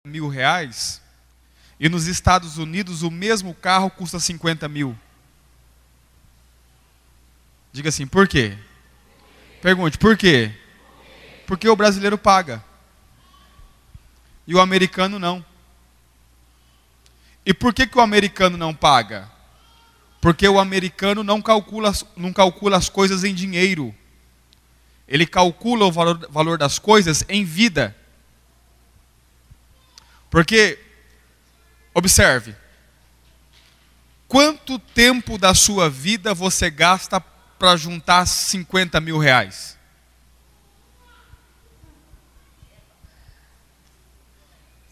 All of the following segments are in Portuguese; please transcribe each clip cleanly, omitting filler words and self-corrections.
R$ 1.000 e nos Estados Unidos o mesmo carro custa 50 mil? Diga assim, por quê? Pergunte, por quê? Porque o brasileiro paga e o americano não. E por que o americano não paga? Porque o americano não calcula as coisas em dinheiro. Ele calcula o valor das coisas em vida. Porque, observe, quanto tempo da sua vida você gasta para juntar 50 mil reais?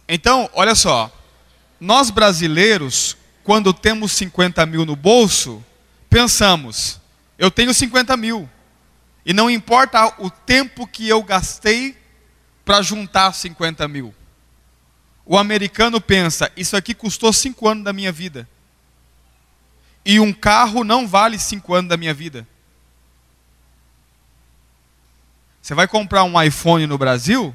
Então, olha só, nós brasileiros, quando temos 50 mil no bolso, pensamos, eu tenho 50 mil, e não importa o tempo que eu gastei para juntar 50 mil. O americano pensa, isso aqui custou 5 anos da minha vida. E um carro não vale 5 anos da minha vida. Você vai comprar um iPhone no Brasil,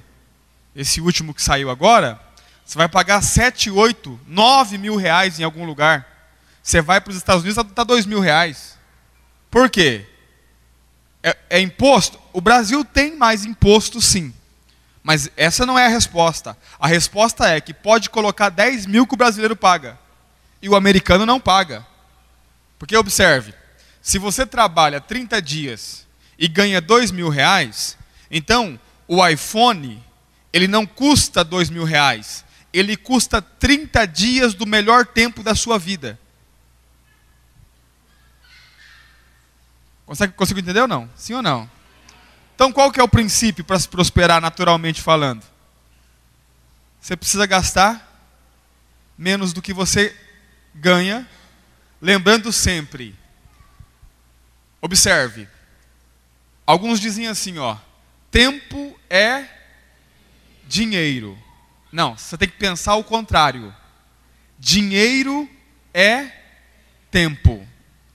esse último que saiu agora, você vai pagar 7, 8, 9 mil reais em algum lugar. Você vai para os Estados Unidos, está 2 mil reais. Por quê? É imposto? O Brasil tem mais imposto, sim. Mas essa não é a resposta. A resposta é que pode colocar 10 mil que o brasileiro paga. E o americano não paga. Porque observe, se você trabalha 30 dias e ganha 2 mil reais, então o iPhone, ele não custa 2 mil reais. Ele custa 30 dias do melhor tempo da sua vida. Consigo entender ou não? Sim ou não? Então qual que é o princípio para se prosperar naturalmente falando? Você precisa gastar menos do que você ganha, lembrando sempre, observe, alguns dizem assim, tempo é dinheiro. Não, você tem que pensar o contrário. Dinheiro é tempo.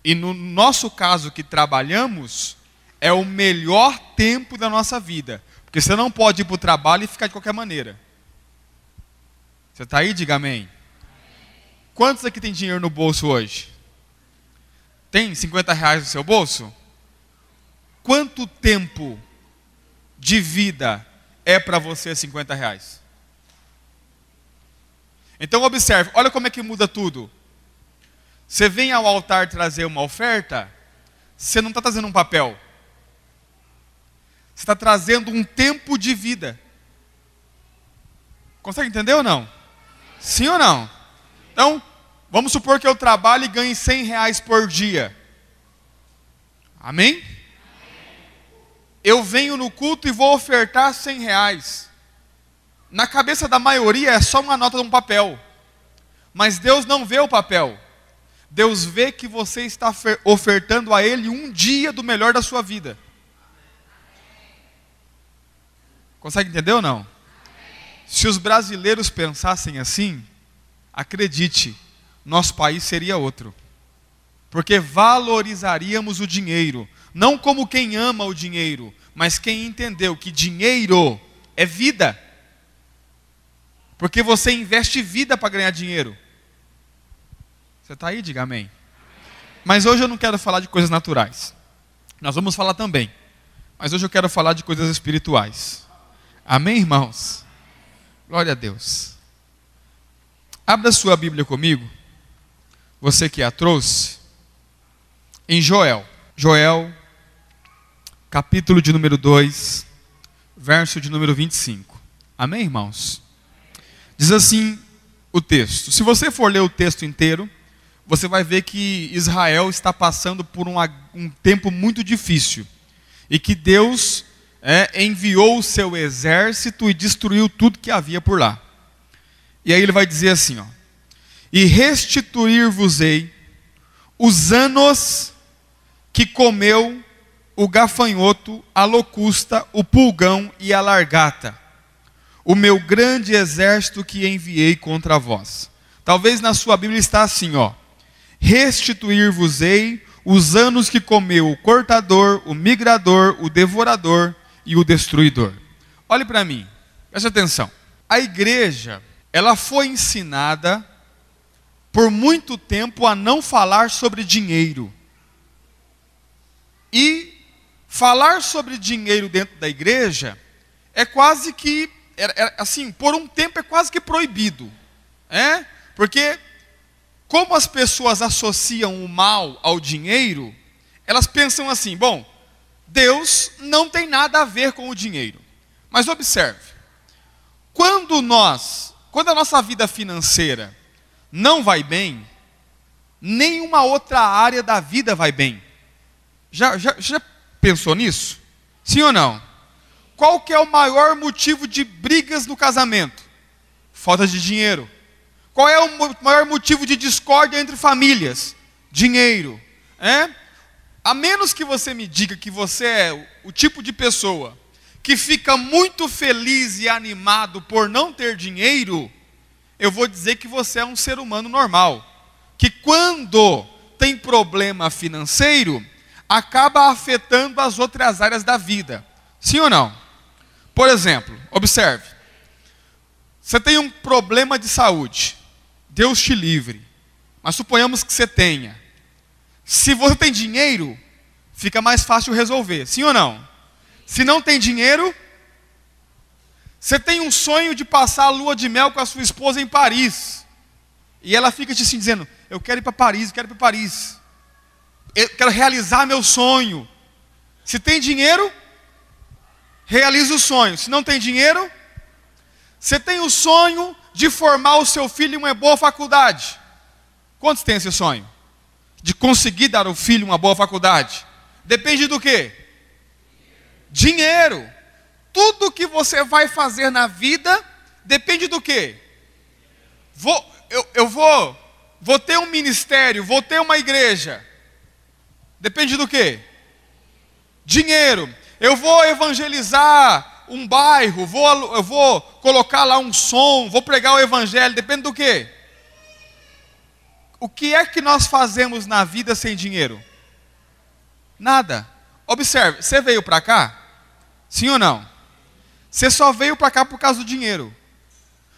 E no nosso caso que trabalhamos, é o melhor tempo da nossa vida. Porque você não pode ir para o trabalho e ficar de qualquer maneira. Você está aí? Diga amém. Quantos aqui tem dinheiro no bolso hoje? Tem 50 reais no seu bolso? Quanto tempo de vida é para você 50 reais? Então observe, olha como é que muda tudo. Você vem ao altar trazer uma oferta, você não está trazendo um papel. Você está trazendo um tempo de vida. Consegue entender ou não? Sim ou não? Então, vamos supor que eu trabalhe e ganhe 100 reais por dia. Amém? Eu venho no culto e vou ofertar 100 reais. Na cabeça da maioria é só uma nota de um papel. Mas Deus não vê o papel. Deus vê que você está ofertando a Ele um dia do melhor da sua vida. Consegue entender ou não? Se os brasileiros pensassem assim, acredite, nosso país seria outro. Porque valorizaríamos o dinheiro, não como quem ama o dinheiro, mas quem entendeu que dinheiro é vida. Porque você investe vida para ganhar dinheiro. Você está aí? Diga amém. Mas hoje eu não quero falar de coisas naturais. Nós vamos falar também. Mas hoje eu quero falar de coisas espirituais. Amém, irmãos? Glória a Deus. Abra sua Bíblia comigo. Você que a trouxe. Em Joel. Joel, capítulo de número 2, verso de número 25. Amém, irmãos? Diz assim o texto. Se você for ler o texto inteiro, você vai ver que Israel está passando por um tempo muito difícil. E que Deus enviou o seu exército e destruiu tudo que havia por lá. E aí ele vai dizer assim, e restituir-vos-ei os anos que comeu o gafanhoto, a locusta, o pulgão e a largata, o meu grande exército que enviei contra vós. Talvez na sua Bíblia está assim, restituir-vos-ei os anos que comeu o cortador, o migrador, o devorador e o destruidor. Olhe para mim, preste atenção. A igreja, ela foi ensinada por muito tempo a não falar sobre dinheiro. E falar sobre dinheiro dentro da igreja é quase que, assim, por um tempo é quase que proibido. Porque como as pessoas associam o mal ao dinheiro, elas pensam assim, bom, Deus não tem nada a ver com o dinheiro. Mas observe, quando a nossa vida financeira não vai bem, nenhuma outra área da vida vai bem. Já pensou nisso? Sim ou não? Qual que é o maior motivo de brigas no casamento? Falta de dinheiro. Qual é o maior motivo de discórdia entre famílias? Dinheiro. A menos que você me diga que você é o tipo de pessoa que fica muito feliz e animado por não ter dinheiro, eu vou dizer que você é um ser humano normal. Que quando tem problema financeiro, acaba afetando as outras áreas da vida. Sim ou não? Por exemplo, observe. Você tem um problema de saúde. Deus te livre. Mas suponhamos que você tenha. Se você tem dinheiro, fica mais fácil resolver. Sim ou não? Se não tem dinheiro, você tem um sonho de passar a lua de mel com a sua esposa em Paris. E ela fica te assim, dizendo, eu quero ir para Paris, eu quero ir para Paris. Eu quero realizar meu sonho. Se tem dinheiro, realiza o sonho. Se não tem dinheiro, você tem o sonho de formar o seu filho em uma boa faculdade. Quantos têm esse sonho? De conseguir dar ao filho uma boa faculdade. Depende do quê? Dinheiro. Tudo que você vai fazer na vida depende do quê? Vou ter um ministério, vou ter uma igreja. Depende do quê? Dinheiro. Eu vou evangelizar um bairro, eu vou colocar lá um som, vou pregar o evangelho. Depende do quê? O que é que nós fazemos na vida sem dinheiro? Nada. Observe, você veio para cá? Sim ou não? Você só veio para cá por causa do dinheiro.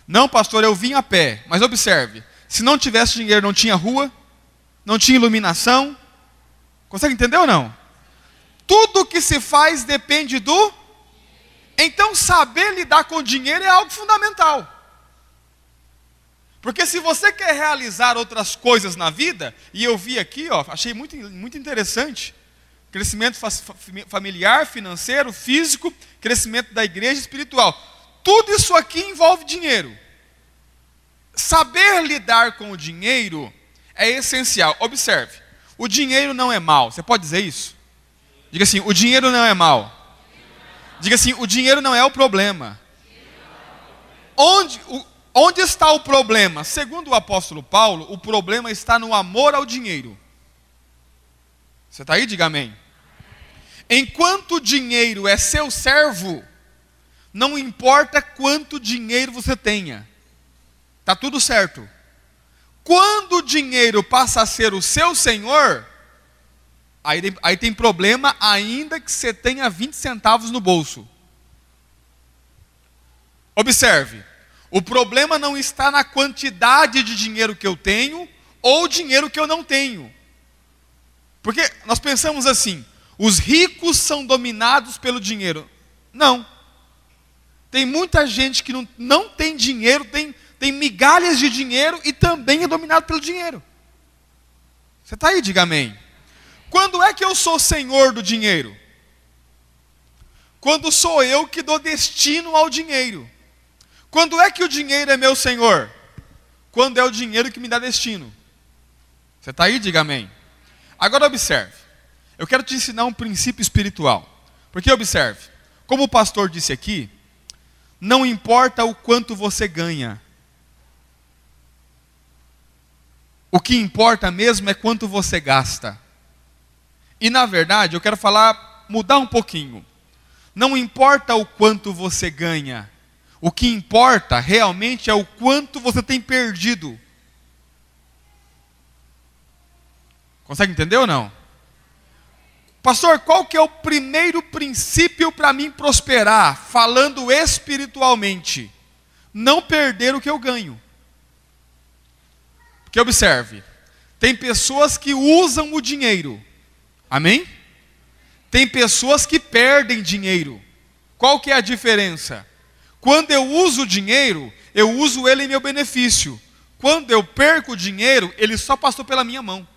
Não, pastor, eu vim a pé. Mas observe, se não tivesse dinheiro, não tinha rua, não tinha iluminação. Consegue entender ou não? Tudo que se faz depende do... Então, saber lidar com dinheiro é algo fundamental. Porque se você quer realizar outras coisas na vida, e eu vi aqui, achei muito interessante, crescimento familiar, financeiro, físico, crescimento da igreja espiritual. Tudo isso aqui envolve dinheiro. Saber lidar com o dinheiro é essencial. Observe, o dinheiro não é mal. Você pode dizer isso? Diga assim, o dinheiro não é mal. Diga assim, o dinheiro não é o problema. Onde está o problema? Segundo o apóstolo Paulo, o problema está no amor ao dinheiro. Você está aí? Diga amém. Enquanto o dinheiro é seu servo, não importa quanto dinheiro você tenha. Está tudo certo. Quando o dinheiro passa a ser o seu senhor, aí tem problema, ainda que você tenha 20 centavos no bolso. Observe, o problema não está na quantidade de dinheiro que eu tenho, ou dinheiro que eu não tenho. Porque nós pensamos assim, os ricos são dominados pelo dinheiro. Não. Tem muita gente que não tem dinheiro, tem migalhas de dinheiro e também é dominado pelo dinheiro. Você está aí? Diga amém. Quando é que eu sou senhor do dinheiro? Quando sou eu que dou destino ao dinheiro. Quando é que o dinheiro é meu senhor? Quando é o dinheiro que me dá destino. Você está aí? Diga amém. Agora observe. Eu quero te ensinar um princípio espiritual. Porque observe. Como o pastor disse aqui, não importa o quanto você ganha. O que importa mesmo é quanto você gasta. E na verdade, eu quero mudar um pouquinho. Não importa o quanto você ganha. O que importa realmente é o quanto você tem perdido. Consegue entender ou não? Pastor, qual que é o primeiro princípio para mim prosperar, falando espiritualmente? não perder o que eu ganho. Porque observe, tem pessoas que usam o dinheiro, amém? Tem pessoas que perdem dinheiro. Qual que é a diferença? Quando eu uso o dinheiro, eu uso ele em meu benefício. Quando eu perco o dinheiro, ele só passou pela minha mão.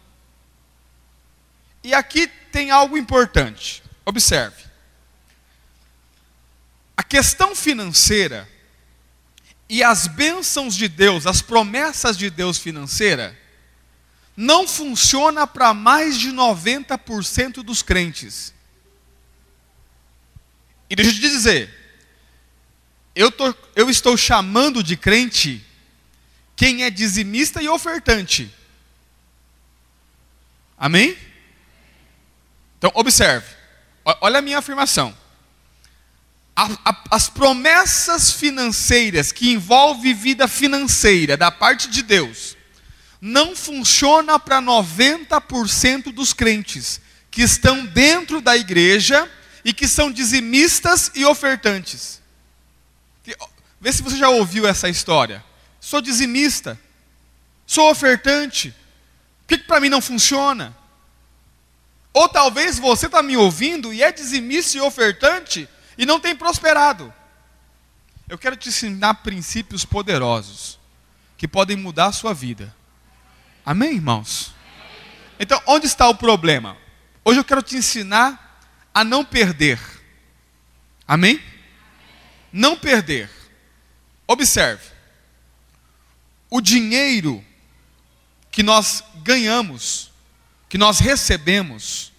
E aqui tem algo importante. Observe. A questão financeira e as bênçãos de Deus, as promessas de Deus financeira, não funciona para mais de 90% dos crentes. E deixa eu te dizer, eu estou chamando de crente quem é dizimista e ofertante. Amém? Então, observe. Olha a minha afirmação. As promessas financeiras que envolvem vida financeira da parte de Deus não funciona para 90% dos crentes que estão dentro da igreja e que são dizimistas e ofertantes. Vê se você já ouviu essa história. Sou dizimista, sou ofertante, por que para mim não funciona? Ou talvez você está me ouvindo e é dizimista e ofertante e não tem prosperado. Eu quero te ensinar princípios poderosos que podem mudar a sua vida. Amém, irmãos? Então, onde está o problema? Hoje eu quero te ensinar a não perder. Amém? Não perder. Observe. O dinheiro que nós ganhamos, que nós recebemos,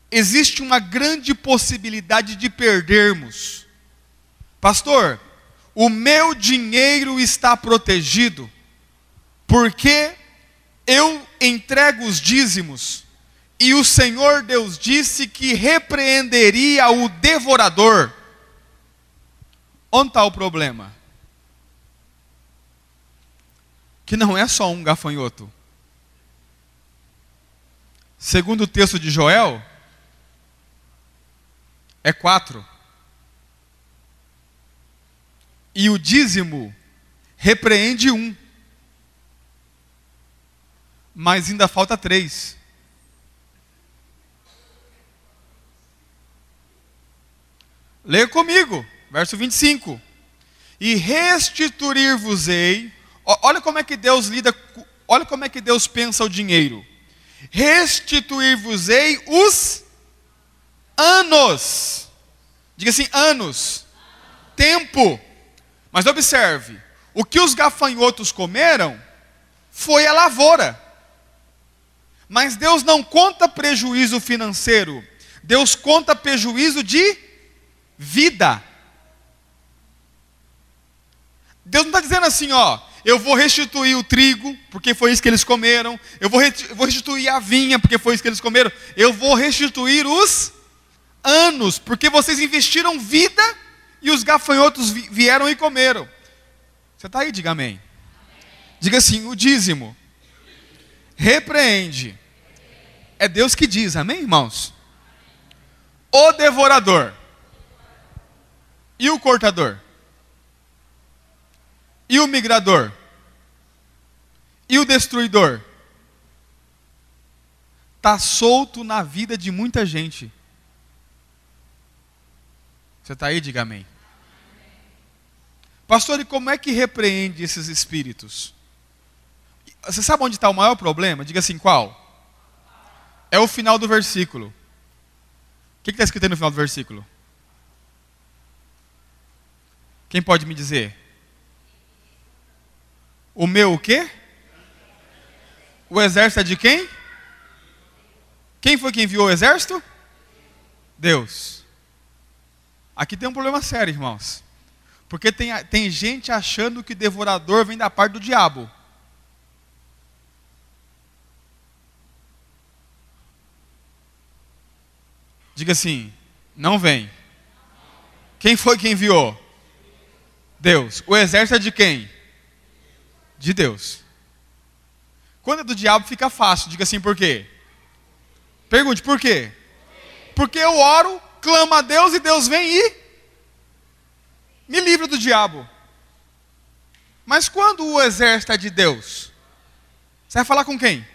existe uma grande possibilidade de perdermos. Pastor, o meu dinheiro está protegido porque eu entrego os dízimos e o Senhor Deus disse que repreenderia o devorador. Onde está o problema? Que não é só um gafanhoto. Segundo o texto de Joel, é 4. E o dízimo repreende 1. Mas ainda falta 3. Leia comigo, verso 25. E restituir-vos-ei. Olha como é que Deus lida, olha como é que Deus pensa o dinheiro. Restituir-vos-ei os anos. Diga assim, anos. Tempo. Mas observe, o que os gafanhotos comeram foi a lavoura. Mas Deus não conta prejuízo financeiro. Deus conta prejuízo de vida. Deus não está dizendo assim, eu vou restituir o trigo, porque foi isso que eles comeram. Eu vou restituir a vinha, porque foi isso que eles comeram. Eu vou restituir os anos, porque vocês investiram vida e os gafanhotos vieram e comeram. Você está aí? Diga amém. Diga assim, o dízimo repreende. É Deus que diz, amém, irmãos? O devorador e o cortador e o migrador e o destruidor está solto na vida de muita gente. Você está aí? Diga amém. Pastor, e como é que repreende esses espíritos? Você sabe onde está o maior problema? Diga assim, qual? É o final do versículo. O que está escrito aí no final do versículo? Quem pode me dizer? O meu o quê? O exército é de quem? Quem foi que enviou o exército? Deus. Aqui tem um problema sério, irmãos. Porque tem gente achando que o devorador vem da parte do diabo. Diga assim, não vem. Quem foi que enviou? Deus. O exército é de quem? De Deus. Quando é do diabo fica fácil. Diga assim, por quê? Pergunte, por quê? Porque eu oro, clamo a Deus e Deus vem e me livra do diabo. Mas quando o exército é de Deus, você vai falar com quem?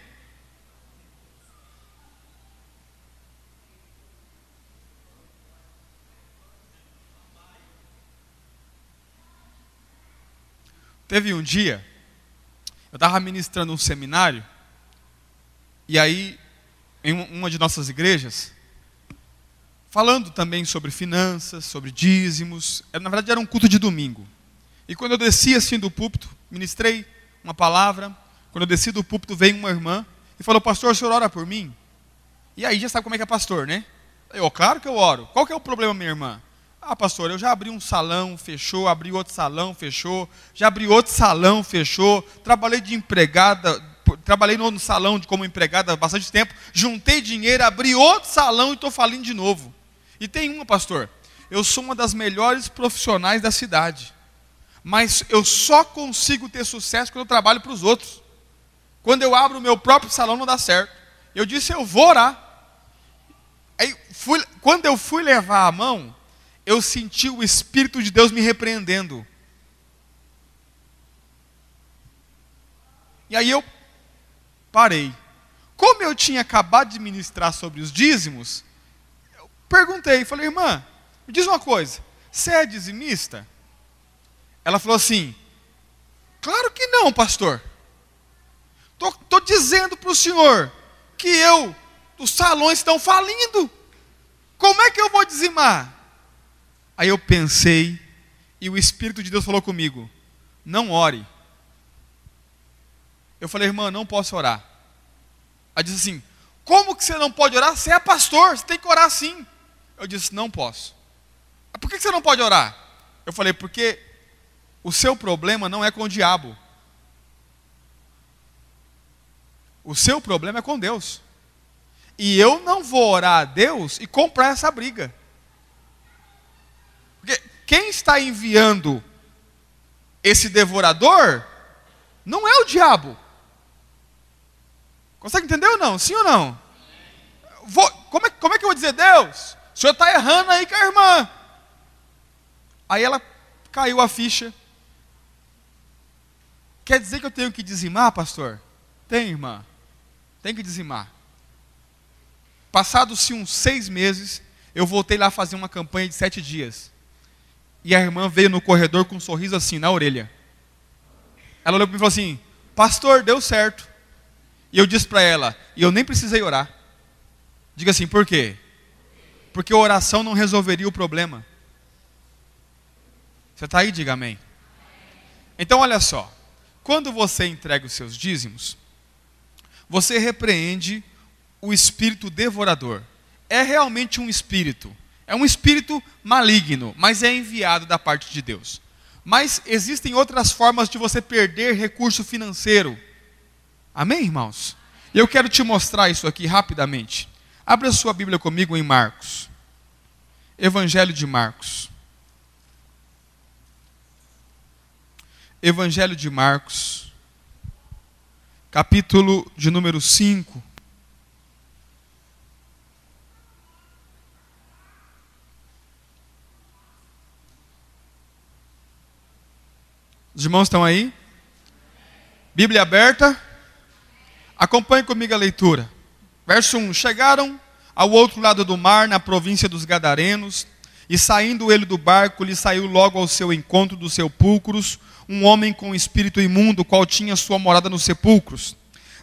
Teve um dia, eu estava ministrando um seminário, e aí, em uma de nossas igrejas, falando também sobre finanças, sobre dízimos, na verdade era um culto de domingo. E quando eu desci assim do púlpito, ministrei uma palavra, quando eu desci do púlpito veio uma irmã e falou: pastor, o senhor ora por mim? E aí já sabe como é que é pastor, né? Eu, claro que eu oro. Qual que é o problema, minha irmã? Ah, pastor, eu já abri um salão, fechou, abri outro salão, fechou, já abri outro salão, fechou, trabalhei de empregada, trabalhei no salão como empregada há bastante tempo, juntei dinheiro, abri outro salão e estou falindo de novo. E tem uma, pastor, eu sou uma das melhores profissionais da cidade, mas eu só consigo ter sucesso quando eu trabalho para os outros. Quando eu abro o meu próprio salão não dá certo. Eu disse, eu vou orar. Aí, quando eu fui levar a mão, eu senti o Espírito de Deus me repreendendo. E aí eu parei. Como eu tinha acabado de ministrar sobre os dízimos, eu perguntei, falei, irmã, me diz uma coisa, você é dizimista? Ela falou assim, claro que não, pastor. Estou dizendo para o senhor que os salões estão falindo. Como é que eu vou dizimar? Aí eu pensei, e o Espírito de Deus falou comigo, não ore. Eu falei, irmã, não posso orar. Ela disse assim, como que você não pode orar? Você é pastor, você tem que orar sim. Eu disse, não posso. Por que você não pode orar? Eu falei, porque o seu problema não é com o diabo. O seu problema é com Deus. E eu não vou orar a Deus e comprar essa briga. Porque quem está enviando esse devorador não é o diabo. Consegue entender ou não? Sim ou não? Como é que eu vou dizer, Deus, o senhor está errando aí com a irmã? Aí ela caiu a ficha. Quer dizer que eu tenho que dizimar, pastor? Tem, irmã. Tem que dizimar. Passados-se uns 6 meses, eu voltei lá fazer uma campanha de 7 dias. E a irmã veio no corredor com um sorriso assim, na orelha. Ela olhou para mim e falou assim, pastor, deu certo. E eu disse para ela, e eu nem precisei orar. Diga assim, por quê? Porque a oração não resolveria o problema. Você está aí? Diga amém. Então olha só, quando você entrega os seus dízimos, você repreende o espírito devorador. É realmente um espírito. É um espírito maligno, mas é enviado da parte de Deus. Mas existem outras formas de você perder recurso financeiro. Amém, irmãos? E eu quero te mostrar isso aqui rapidamente. Abra sua Bíblia comigo em Marcos. Evangelho de Marcos. Evangelho de Marcos. Capítulo de número 5. Os irmãos estão aí? Bíblia aberta? Acompanhe comigo a leitura. Verso 1. Chegaram ao outro lado do mar, na província dos Gadarenos, e saindo ele do barco, lhe saiu logo ao seu encontro dos sepulcros, um homem com espírito imundo, qual tinha sua morada nos sepulcros.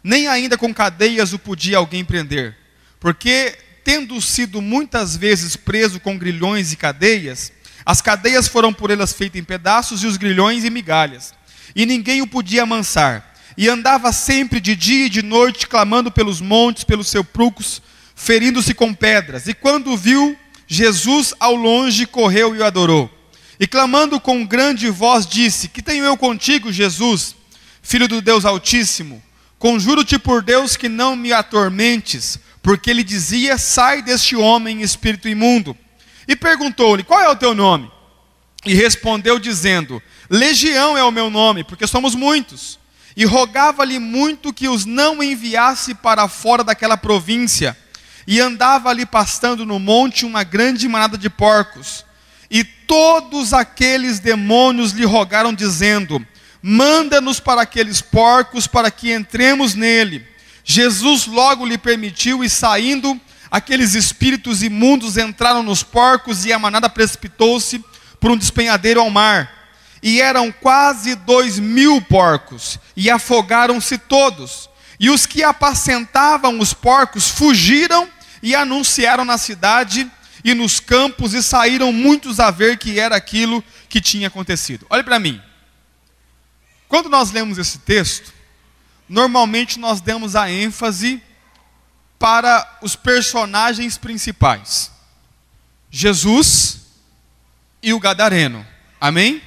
Nem ainda com cadeias o podia alguém prender, porque, tendo sido muitas vezes preso com grilhões e cadeias, as cadeias foram por elas feitas em pedaços, e os grilhões em migalhas. E ninguém o podia amansar. E andava sempre de dia e de noite, clamando pelos montes, pelos sepulcros, ferindo-se com pedras. E quando viu Jesus ao longe, correu e o adorou. E clamando com grande voz, disse, que tenho eu contigo, Jesus, Filho do Deus Altíssimo? Conjuro-te por Deus que não me atormentes. Porque ele dizia, sai deste homem, espírito imundo. E perguntou-lhe, qual é o teu nome? E respondeu dizendo, Legião é o meu nome, porque somos muitos. E rogava-lhe muito que os não enviasse para fora daquela província. E andava ali pastando no monte uma grande manada de porcos. E todos aqueles demônios lhe rogaram dizendo, manda-nos para aqueles porcos, para que entremos nele. Jesus logo lhe permitiu, e saindo, aqueles espíritos imundos entraram nos porcos, e a manada precipitou-se por um despenhadeiro ao mar. E eram quase 2.000 porcos, e afogaram-se todos. E os que apacentavam os porcos fugiram e anunciaram na cidade e nos campos, e saíram muitos a ver que era aquilo que tinha acontecido. Olhe para mim. Quando nós lemos esse texto, normalmente nós damos a ênfase para os personagens principais: Jesus e o gadareno. Amém?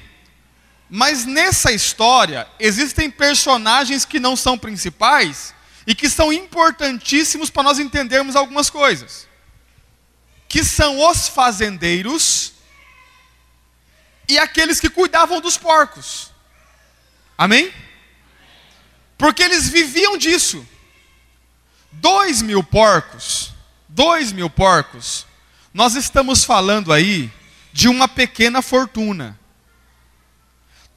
Mas nessa história existem personagens que não são principais e que são importantíssimos para nós entendermos algumas coisas, que são os fazendeiros e aqueles que cuidavam dos porcos. Amém? Porque eles viviam disso. 2.000 porcos, 2.000 porcos, nós estamos falando aí de uma pequena fortuna.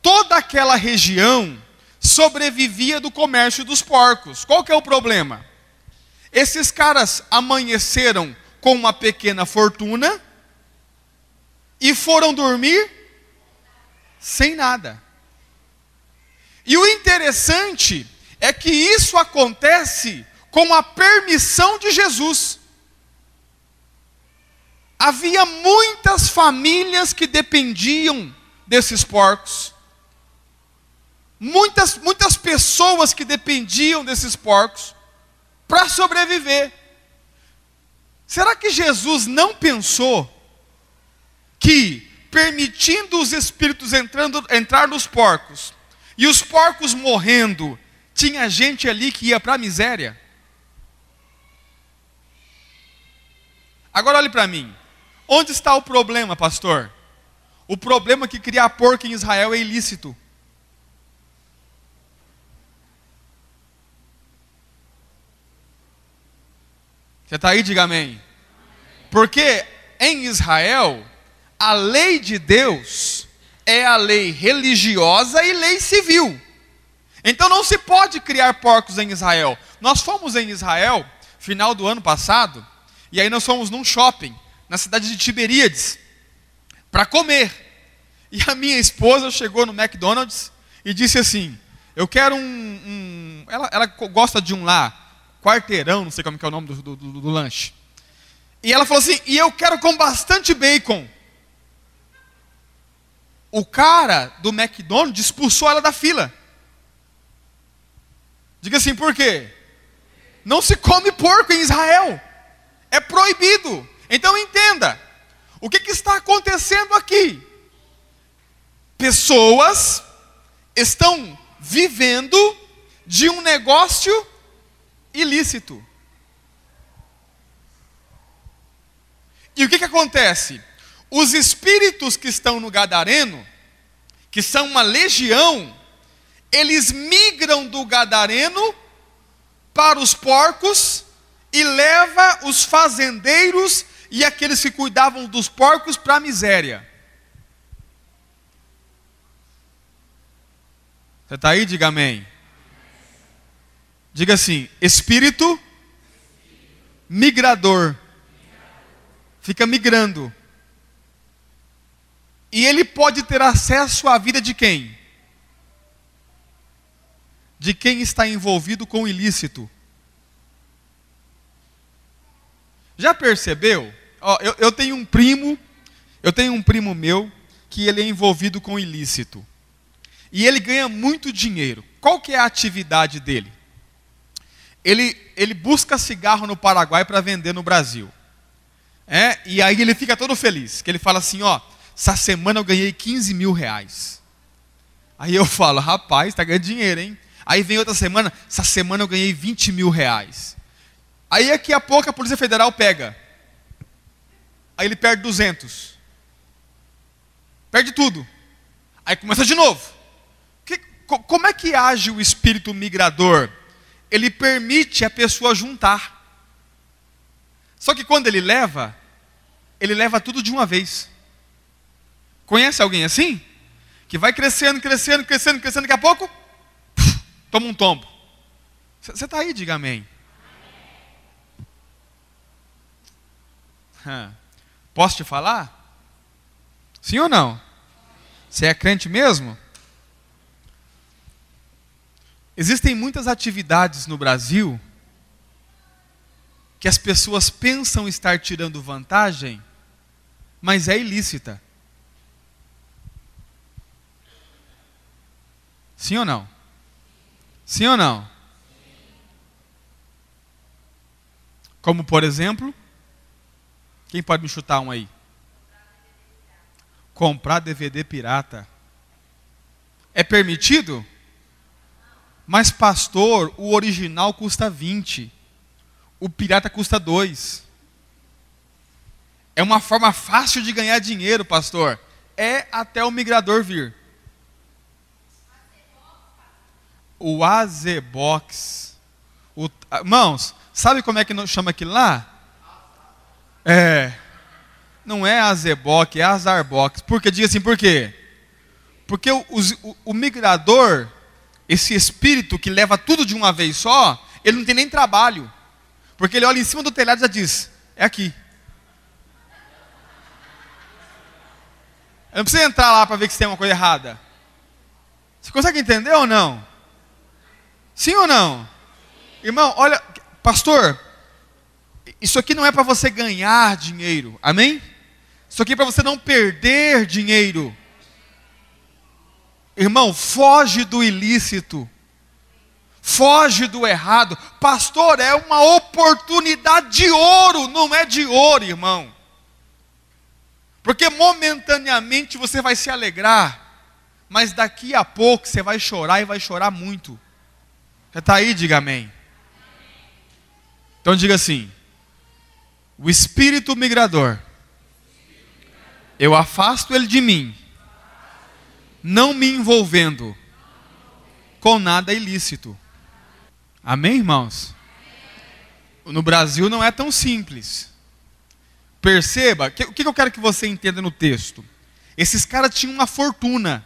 Toda aquela região sobrevivia do comércio dos porcos. Qual que é o problema? Esses caras amanheceram com uma pequena fortuna e foram dormir sem nada. E o interessante é que isso acontece com a permissão de Jesus. Havia muitas famílias que dependiam desses porcos. Muitas pessoas que dependiam desses porcos para sobreviver. Será que Jesus não pensou que, permitindo os espíritos entrar nos porcos, e os porcos morrendo, tinha gente ali que ia para a miséria? Agora olhe para mim. Onde está o problema, pastor? O problema é que criar porco em Israel é ilícito. Você está aí? Diga amém. Porque em Israel, a lei de Deus é a lei religiosa e lei civil. Então não se pode criar porcos em Israel. Nós fomos em Israel, final do ano passado, e aí nós fomos num shopping, na cidade de Tiberíades, para comer. E a minha esposa chegou no McDonald's e disse assim: eu quero ela gosta de um lá, quarteirão, não sei como que é o nome do lanche. E ela falou assim: e eu quero com bastante bacon. O cara do McDonald's expulsou ela da fila. Diga assim, por quê? Não se come porco em Israel. É proibido. Então entenda, o que está acontecendo aqui? Pessoas estão vivendo de um negócio ilícito. E o que acontece? Os espíritos que estão no gadareno, que são uma legião, eles migram do gadareno para os porcos e leva os fazendeiros e aqueles que cuidavam dos porcos para a miséria. Você está aí? Diga amém. Diga assim: espírito migrador. Fica migrando. E ele pode ter acesso à vida de quem? De quem está envolvido com o ilícito. Já percebeu? Eu tenho um primo meu que ele é envolvido com o ilícito. E ele ganha muito dinheiro. Qual que é a atividade dele? Ele busca cigarro no Paraguai para vender no Brasil. E aí ele fica todo feliz, que ele fala assim: essa semana eu ganhei 15 mil reais. Aí eu falo: rapaz, está ganhando dinheiro, hein? Aí vem outra semana: essa semana eu ganhei 20 mil reais. Aí daqui a pouco a Polícia Federal pega. Aí ele perde 200. Perde tudo. Aí começa de novo. Como é que age o espírito migrador? Ele permite a pessoa juntar. Só que quando ele leva tudo de uma vez. Conhece alguém assim? que vai crescendo, crescendo, crescendo, crescendo, daqui a pouco, toma um tombo. Você está aí, diga amém. Posso te falar? Sim ou não? Você é crente mesmo? Existem muitas atividades no Brasil que as pessoas pensam estar tirando vantagem, mas é ilícita. Sim ou não? Sim ou não? Como, por exemplo, quem pode me chutar um aí? Comprar DVD pirata. É permitido? Mas pastor, o original custa 20. O pirata custa 2. É uma forma fácil de ganhar dinheiro, pastor. É até o migrador vir. O Azebox. Irmãos, sabe como é que chama aquilo lá? Não é Azebox, é Azarbox. Porque, diga assim, por quê? Porque o migrador, esse espírito que leva tudo de uma vez só, ele não tem nem trabalho. Porque ele olha em cima do telhado e já diz, é aqui. Eu não precisa entrar lá para ver que tem uma coisa errada. Você consegue entender ou não? Sim ou não? Irmão, olha, pastor, isso aqui não é para você ganhar dinheiro, amém? Isso aqui é para você não perder dinheiro. Irmão, foge do ilícito. Foge do errado. Pastor, é uma oportunidade de ouro, não é de ouro, irmão. Porque momentaneamente você vai se alegrar, mas daqui a pouco você vai chorar e vai chorar muito. Você está aí, diga amém. Então diga assim, o espírito migrador, eu afasto ele de mim, não me envolvendo com nada ilícito. Amém, irmãos? No Brasil não é tão simples. Perceba, o que eu quero que você entenda no texto? Esses caras tinham uma fortuna,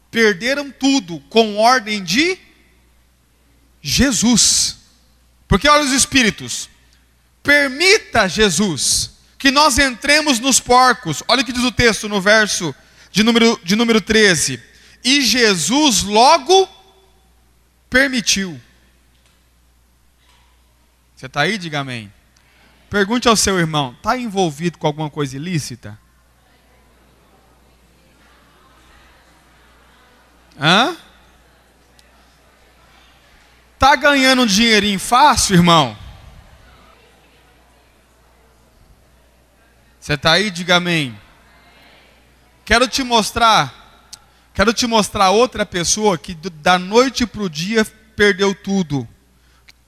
perderam tudo com ordem de Jesus. Porque olha os espíritos, permita Jesus que nós entremos nos porcos. Olha o que diz o texto no verso de número 13. E Jesus logo permitiu. Você está aí? Diga amém. Pergunte ao seu irmão, está envolvido com alguma coisa ilícita? Está ganhando um dinheirinho fácil, irmão? Você está aí? Diga amém. Quero te mostrar outra pessoa que da noite para o dia perdeu tudo.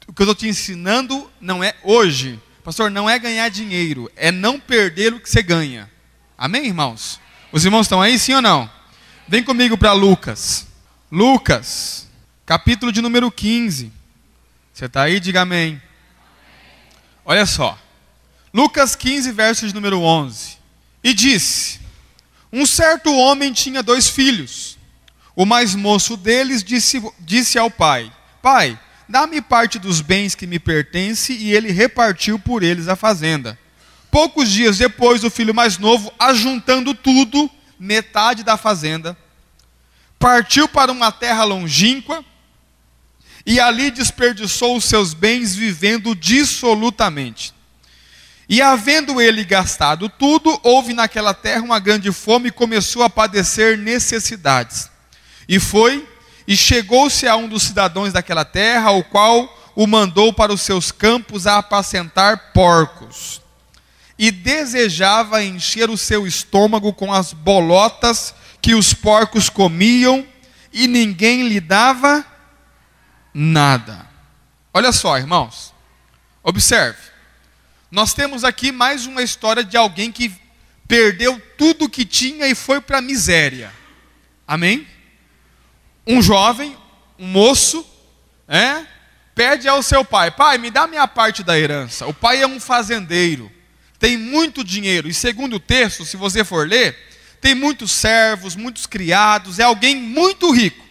O que eu estou te ensinando não é hoje, pastor, não é ganhar dinheiro, é não perder o que você ganha. Amém, irmãos? Os irmãos estão aí, sim ou não? Vem comigo para Lucas. Lucas, capítulo de número 15. Você está aí? Diga amém. Olha só. Lucas 15, verso de número 11. E disse, um certo homem tinha 2 filhos. O mais moço deles disse ao pai, pai, dá-me parte dos bens que me pertence, e ele repartiu por eles a fazenda. Poucos dias depois, o filho mais novo, ajuntando tudo, metade da fazenda, partiu para uma terra longínqua, e ali desperdiçou os seus bens, vivendo dissolutamente. E havendo ele gastado tudo, houve naquela terra uma grande fome, e começou a padecer necessidades. E foi, e chegou-se a um dos cidadãos daquela terra, o qual o mandou para os seus campos a apacentar porcos. E desejava encher o seu estômago com as bolotas que os porcos comiam, e ninguém lhe dava nada. Olha só, irmãos, observe. Nós temos aqui mais uma história de alguém que perdeu tudo que tinha e foi para a miséria. Amém? Um jovem, um moço, pede ao seu pai, pai, me dá minha parte da herança. O pai é um fazendeiro, tem muito dinheiro. E segundo o texto, se você for ler, tem muitos servos, muitos criados, é alguém muito rico.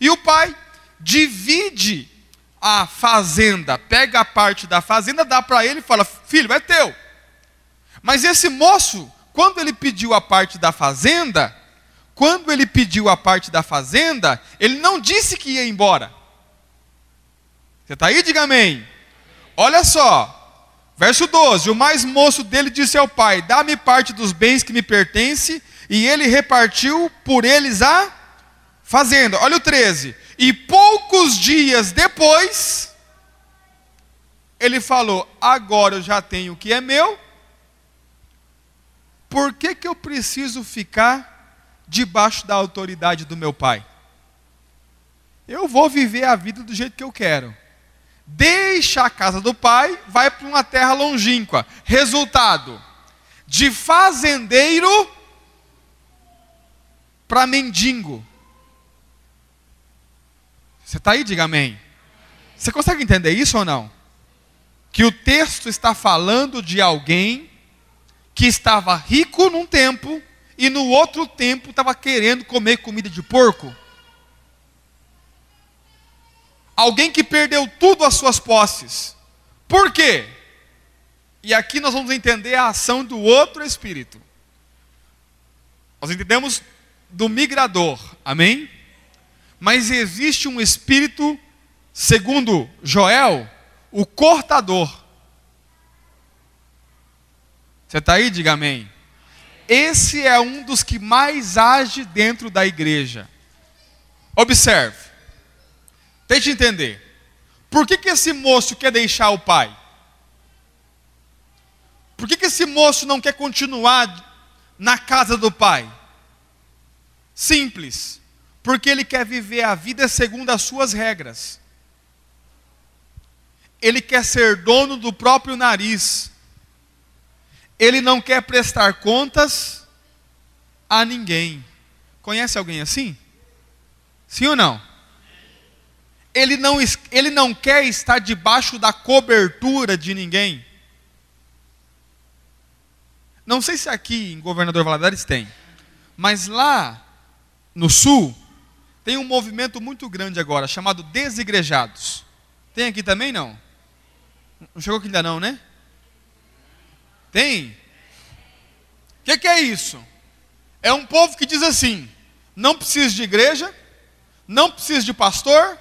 E o pai divide a fazenda, pega a parte da fazenda, dá para ele e fala: filho, é teu. Mas esse moço, quando ele pediu a parte da fazenda, ele não disse que ia embora. Você está aí? Diga amém. Olha só, verso 12: o mais moço dele disse ao pai: dá-me parte dos bens que me pertence, e ele repartiu por eles a fazenda. Olha o 13: e poucos dias depois, ele falou: agora eu já tenho o que é meu, por que eu preciso ficar debaixo da autoridade do meu pai? Eu vou viver a vida do jeito que eu quero. Deixa a casa do pai, vai para uma terra longínqua. Resultado: de fazendeiro para mendigo. Você está aí? Diga amém. Você consegue entender isso ou não? Que o texto está falando de alguém que estava rico num tempo e no outro tempo estava querendo comer comida de porco. Alguém que perdeu tudo as suas posses. Por quê? E aqui nós vamos entender a ação do outro espírito. Nós entendemos do migrador, amém? Mas existe um espírito, segundo Joel, o cortador. Você está aí? Diga amém. Esse é um dos que mais age dentro da igreja. Observe. Tente entender. Por que esse moço quer deixar o pai? Por que esse moço não quer continuar na casa do pai? Simples. Porque ele quer viver a vida segundo as suas regras. Ele quer ser dono do próprio nariz. Ele não quer prestar contas a ninguém. Conhece alguém assim? Sim ou não? Ele não quer estar debaixo da cobertura de ninguém. Não sei se aqui em Governador Valadares tem, mas lá no sul tem um movimento muito grande agora, chamado desigrejados. Tem aqui também, não? Não chegou aqui ainda não, né? Tem? O que é isso? É um povo que diz assim: não preciso de igreja, não preciso de pastor,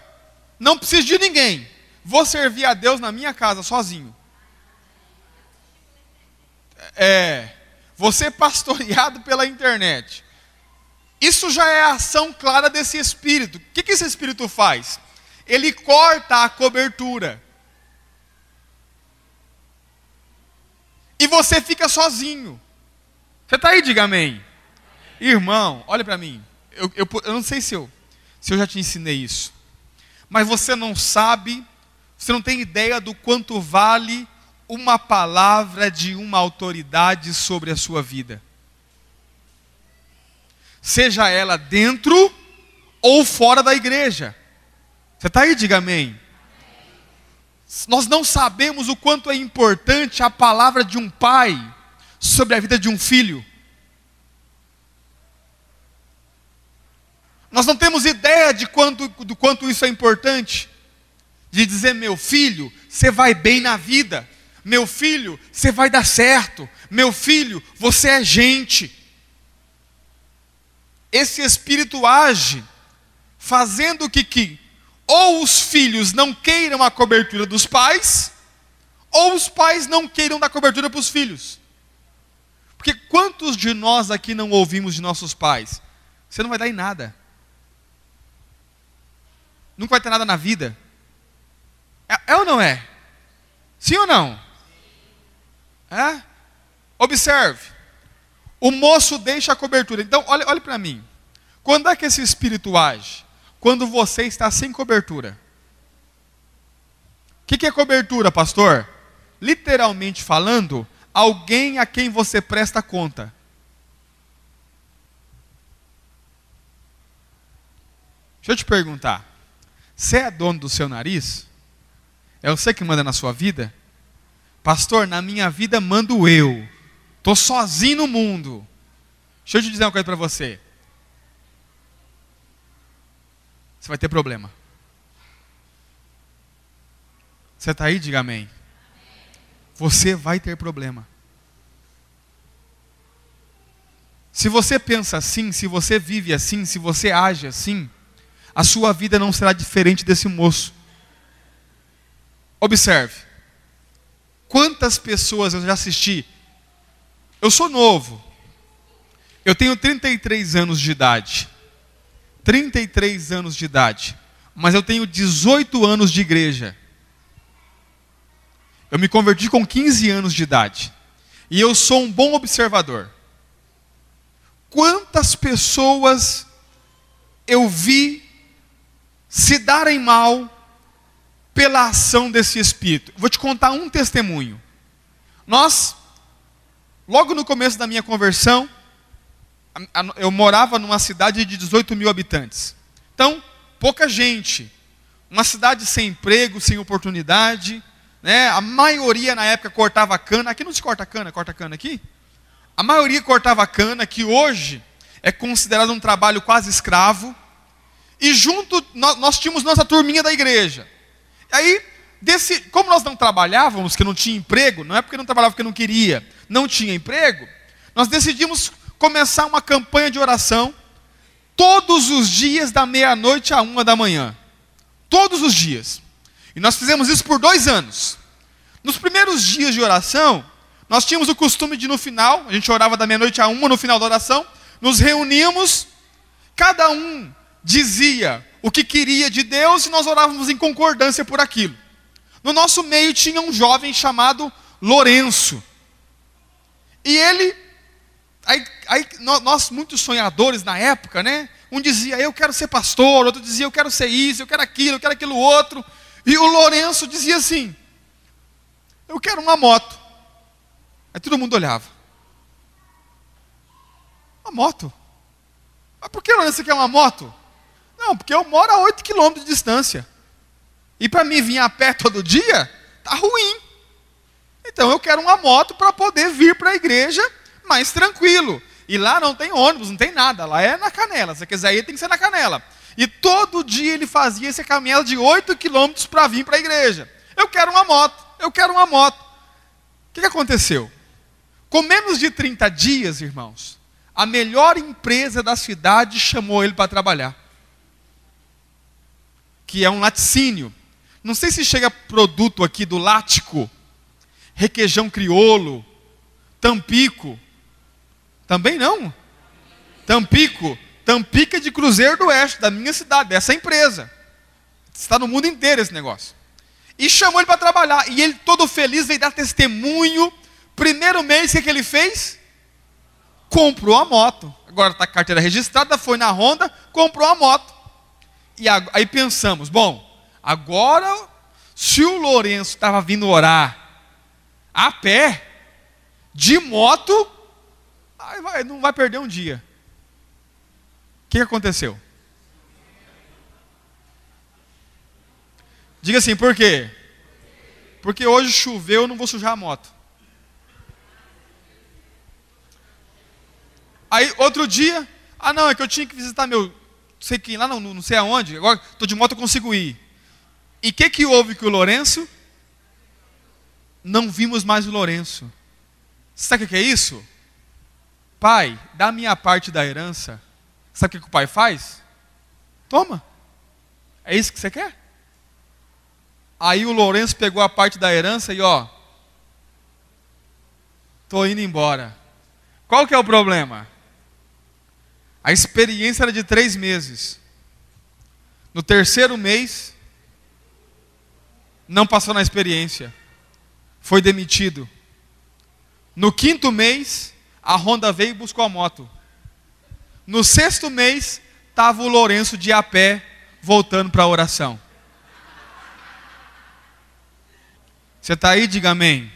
não preciso de ninguém. Vou servir a Deus na minha casa, sozinho. Vou ser pastoreado pela internet. Isso já é a ação clara desse espírito. O que esse espírito faz? Ele corta a cobertura. E você fica sozinho. Você está aí? Diga amém. Irmão, olha para mim. Eu não sei se eu já te ensinei isso. Mas você não sabe, você não tem ideia do quanto vale uma palavra de uma autoridade sobre a sua vida. Seja ela dentro ou fora da igreja. Você está aí? Diga amém. Nós não sabemos o quanto é importante a palavra de um pai sobre a vida de um filho. Nós não temos ideia do quanto isso é importante. De dizer: meu filho, você vai bem na vida. Meu filho, você vai dar certo. Meu filho, você é gente. Esse espírito age fazendo que ou os filhos não queiram a cobertura dos pais, ou os pais não queiram dar cobertura para os filhos. Porque quantos de nós aqui não ouvimos de nossos pais: você não vai dar em nada, nunca vai ter nada na vida? É ou não é? Sim ou não? É? Observe. O moço deixa a cobertura. Então, olhe para mim. Quando é que esse espírito age? Quando você está sem cobertura. O que é cobertura, pastor? Literalmente falando, alguém a quem você presta conta. Deixa eu te perguntar. Você é dono do seu nariz? É você que manda na sua vida? Pastor, na minha vida mando eu. Estou sozinho no mundo. Deixa eu te dizer uma coisa para você. Você vai ter problema. Você está aí? Diga amém. Você vai ter problema. Se você pensa assim, se você vive assim, se você age assim, a sua vida não será diferente desse moço. Observe. Quantas pessoas eu já assisti? Eu sou novo. Eu tenho 33 anos de idade. 33 anos de idade. Mas eu tenho 18 anos de igreja. Eu me converti com 15 anos de idade. E eu sou um bom observador. Quantas pessoas eu vi se darem mal pela ação desse espírito? Vou te contar um testemunho. Logo no começo da minha conversão, eu morava numa cidade de 18 mil habitantes. Então, pouca gente. Uma cidade sem emprego, sem oportunidade. Né? A maioria na época cortava cana. Aqui não se corta cana aqui? A maioria cortava cana, que hoje é considerado um trabalho quase escravo. E junto, nós tínhamos nossa turminha da igreja. Aí, como nós não trabalhávamos, que não tinha emprego, não é porque não trabalhava porque não queria, não tinha emprego, nós decidimos começar uma campanha de oração todos os dias da meia-noite à 1 da manhã. Todos os dias. E nós fizemos isso por 2 anos. Nos primeiros dias de oração, nós tínhamos o costume de no final, a gente orava da meia-noite à 1, no final da oração, nos reuníamos, cada um dizia o que queria de Deus e nós orávamos em concordância por aquilo. No nosso meio tinha um jovem chamado Lourenço. E ele, nós muitos sonhadores na época, né? Um dizia, eu quero ser pastor, outro dizia, eu quero ser isso, eu quero aquilo outro. E o Lourenço dizia assim, eu quero uma moto. Aí todo mundo olhava. Uma moto? Mas por que, Lourenço, você quer uma moto? Não, porque eu moro a 8 quilômetros de distância. E para mim vir a pé todo dia, tá ruim. Então eu quero uma moto para poder vir para a igreja mais tranquilo. E lá não tem ônibus, não tem nada. Lá é na Canela. Se você quiser ir, tem que ser na Canela. E todo dia ele fazia esse caminhada de 8 quilômetros para vir para a igreja. Eu quero uma moto, eu quero uma moto. O que aconteceu? Com menos de 30 dias, irmãos, a melhor empresa da cidade chamou ele para trabalhar. Que é um laticínio. Não sei se chega produto aqui do Lático, requeijão crioulo, Tampico. Também não? Tampico é de Cruzeiro do Oeste, da minha cidade, dessa empresa. Está no mundo inteiro esse negócio. E chamou ele para trabalhar. E ele todo feliz veio dar testemunho. Primeiro mês, o que ele fez? Comprou a moto. Agora está a carteira registrada, foi na Honda, comprou a moto. E aí pensamos, bom, agora, se o Lourenço estava vindo orar a pé, de moto, não vai perder um dia. O que aconteceu? Diga assim, por quê? Porque hoje choveu, eu não vou sujar a moto. Aí, outro dia, não, é que eu tinha que visitar meu, sei que lá não sei aonde, agora estou de moto, eu consigo ir. E o que houve com o Lourenço? Não vimos mais o Lourenço. Sabe o que é isso? Pai, dá a minha parte da herança. Sabe o que o pai faz? Toma. É isso que você quer? Aí o Lourenço pegou a parte da herança e estou indo embora. Qual que é o problema? A experiência era de 3 meses. No 3º mês, não passou na experiência. Foi demitido. No 5º mês, a Honda veio e buscou a moto. No 6º mês, estava o Lourenço de a pé, voltando para a oração. Você está aí? Diga amém.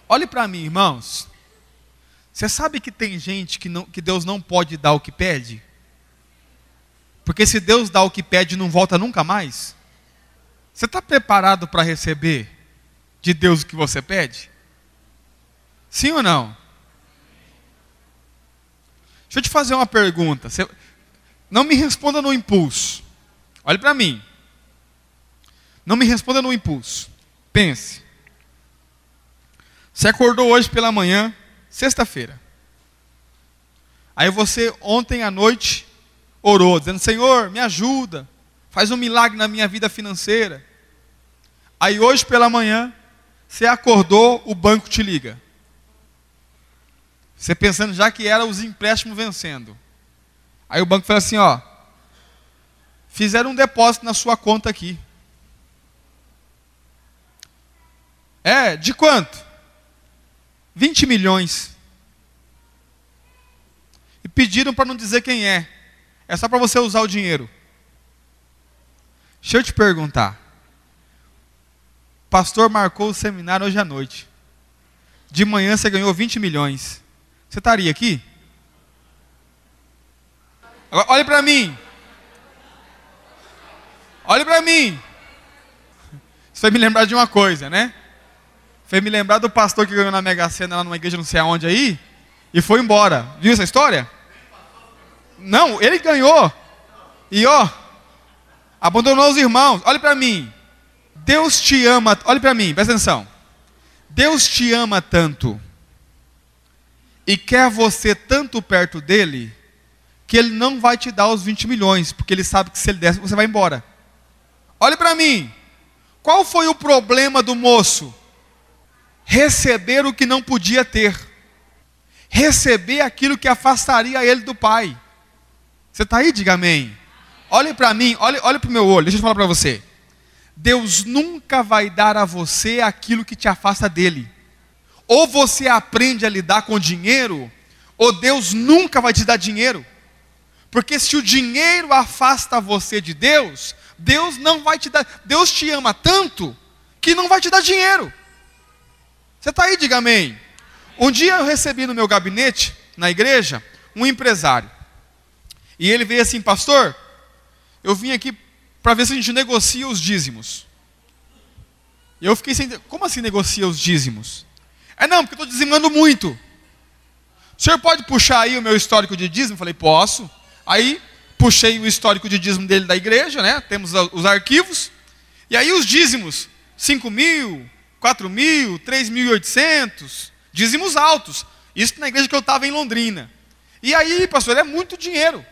Olhe para mim, irmãos. Você sabe que tem gente que Deus não pode dar o que pede? Porque se Deus dá o que pede, não volta nunca mais? Você está preparado para receber de Deus o que você pede? Sim ou não? Deixa eu te fazer uma pergunta. Não me responda no impulso. Olhe para mim. Não me responda no impulso. Pense. Você acordou hoje pela manhã, sexta-feira. Aí você, ontem à noite, orou, dizendo: Senhor, me ajuda. Faz um milagre na minha vida financeira. Aí hoje pela manhã, você acordou, o banco te liga. Você pensando já que era os empréstimos vencendo. Aí o banco fala assim, ó: fizeram um depósito na sua conta aqui. De quanto? 20 milhões. E pediram para não dizer quem é. É só para você usar o dinheiro. Deixa eu te perguntar. O pastor marcou o seminário hoje à noite. De manhã você ganhou 20 milhões. Você estaria aqui? Agora, olhe para mim. Olhe para mim. Isso vai me lembrar de uma coisa, né? Foi me lembrar do pastor que ganhou na Mega Sena lá numa igreja não sei aonde aí e foi embora. Viu essa história? Não, ele ganhou. E abandonou os irmãos. Olhe para mim. Deus te ama. Olhe para mim, presta atenção. Deus te ama tanto e quer você tanto perto dele que ele não vai te dar os 20 milhões, porque ele sabe que se ele der, você vai embora. Olhe para mim. Qual foi o problema do moço? Receber o que não podia ter. Receber aquilo que afastaria ele do Pai. Você está aí? Diga amém. Olhe para mim, olhe para o meu olho, deixa eu falar para você. Deus nunca vai dar a você aquilo que te afasta dele. Ou você aprende a lidar com dinheiro, ou Deus nunca vai te dar dinheiro. Porque se o dinheiro afasta você de Deus, Deus não vai te dar. Deus te ama tanto que não vai te dar dinheiro. Você está aí? Diga amém. Um dia eu recebi no meu gabinete, na igreja, um empresário. E ele veio assim: pastor, eu vim aqui para ver se a gente negocia os dízimos. E eu fiquei sem... Como assim negocia os dízimos? Não, porque eu estou dizimando muito. O senhor pode puxar aí o meu histórico de dízimo? Eu falei: posso. Aí puxei o histórico de dízimo dele da igreja, né? Temos os arquivos. E aí os dízimos, 5 mil, 4 mil, 3.800, dízimos altos. Isso na igreja que eu estava em Londrina. E aí, pastor, é muito dinheiro.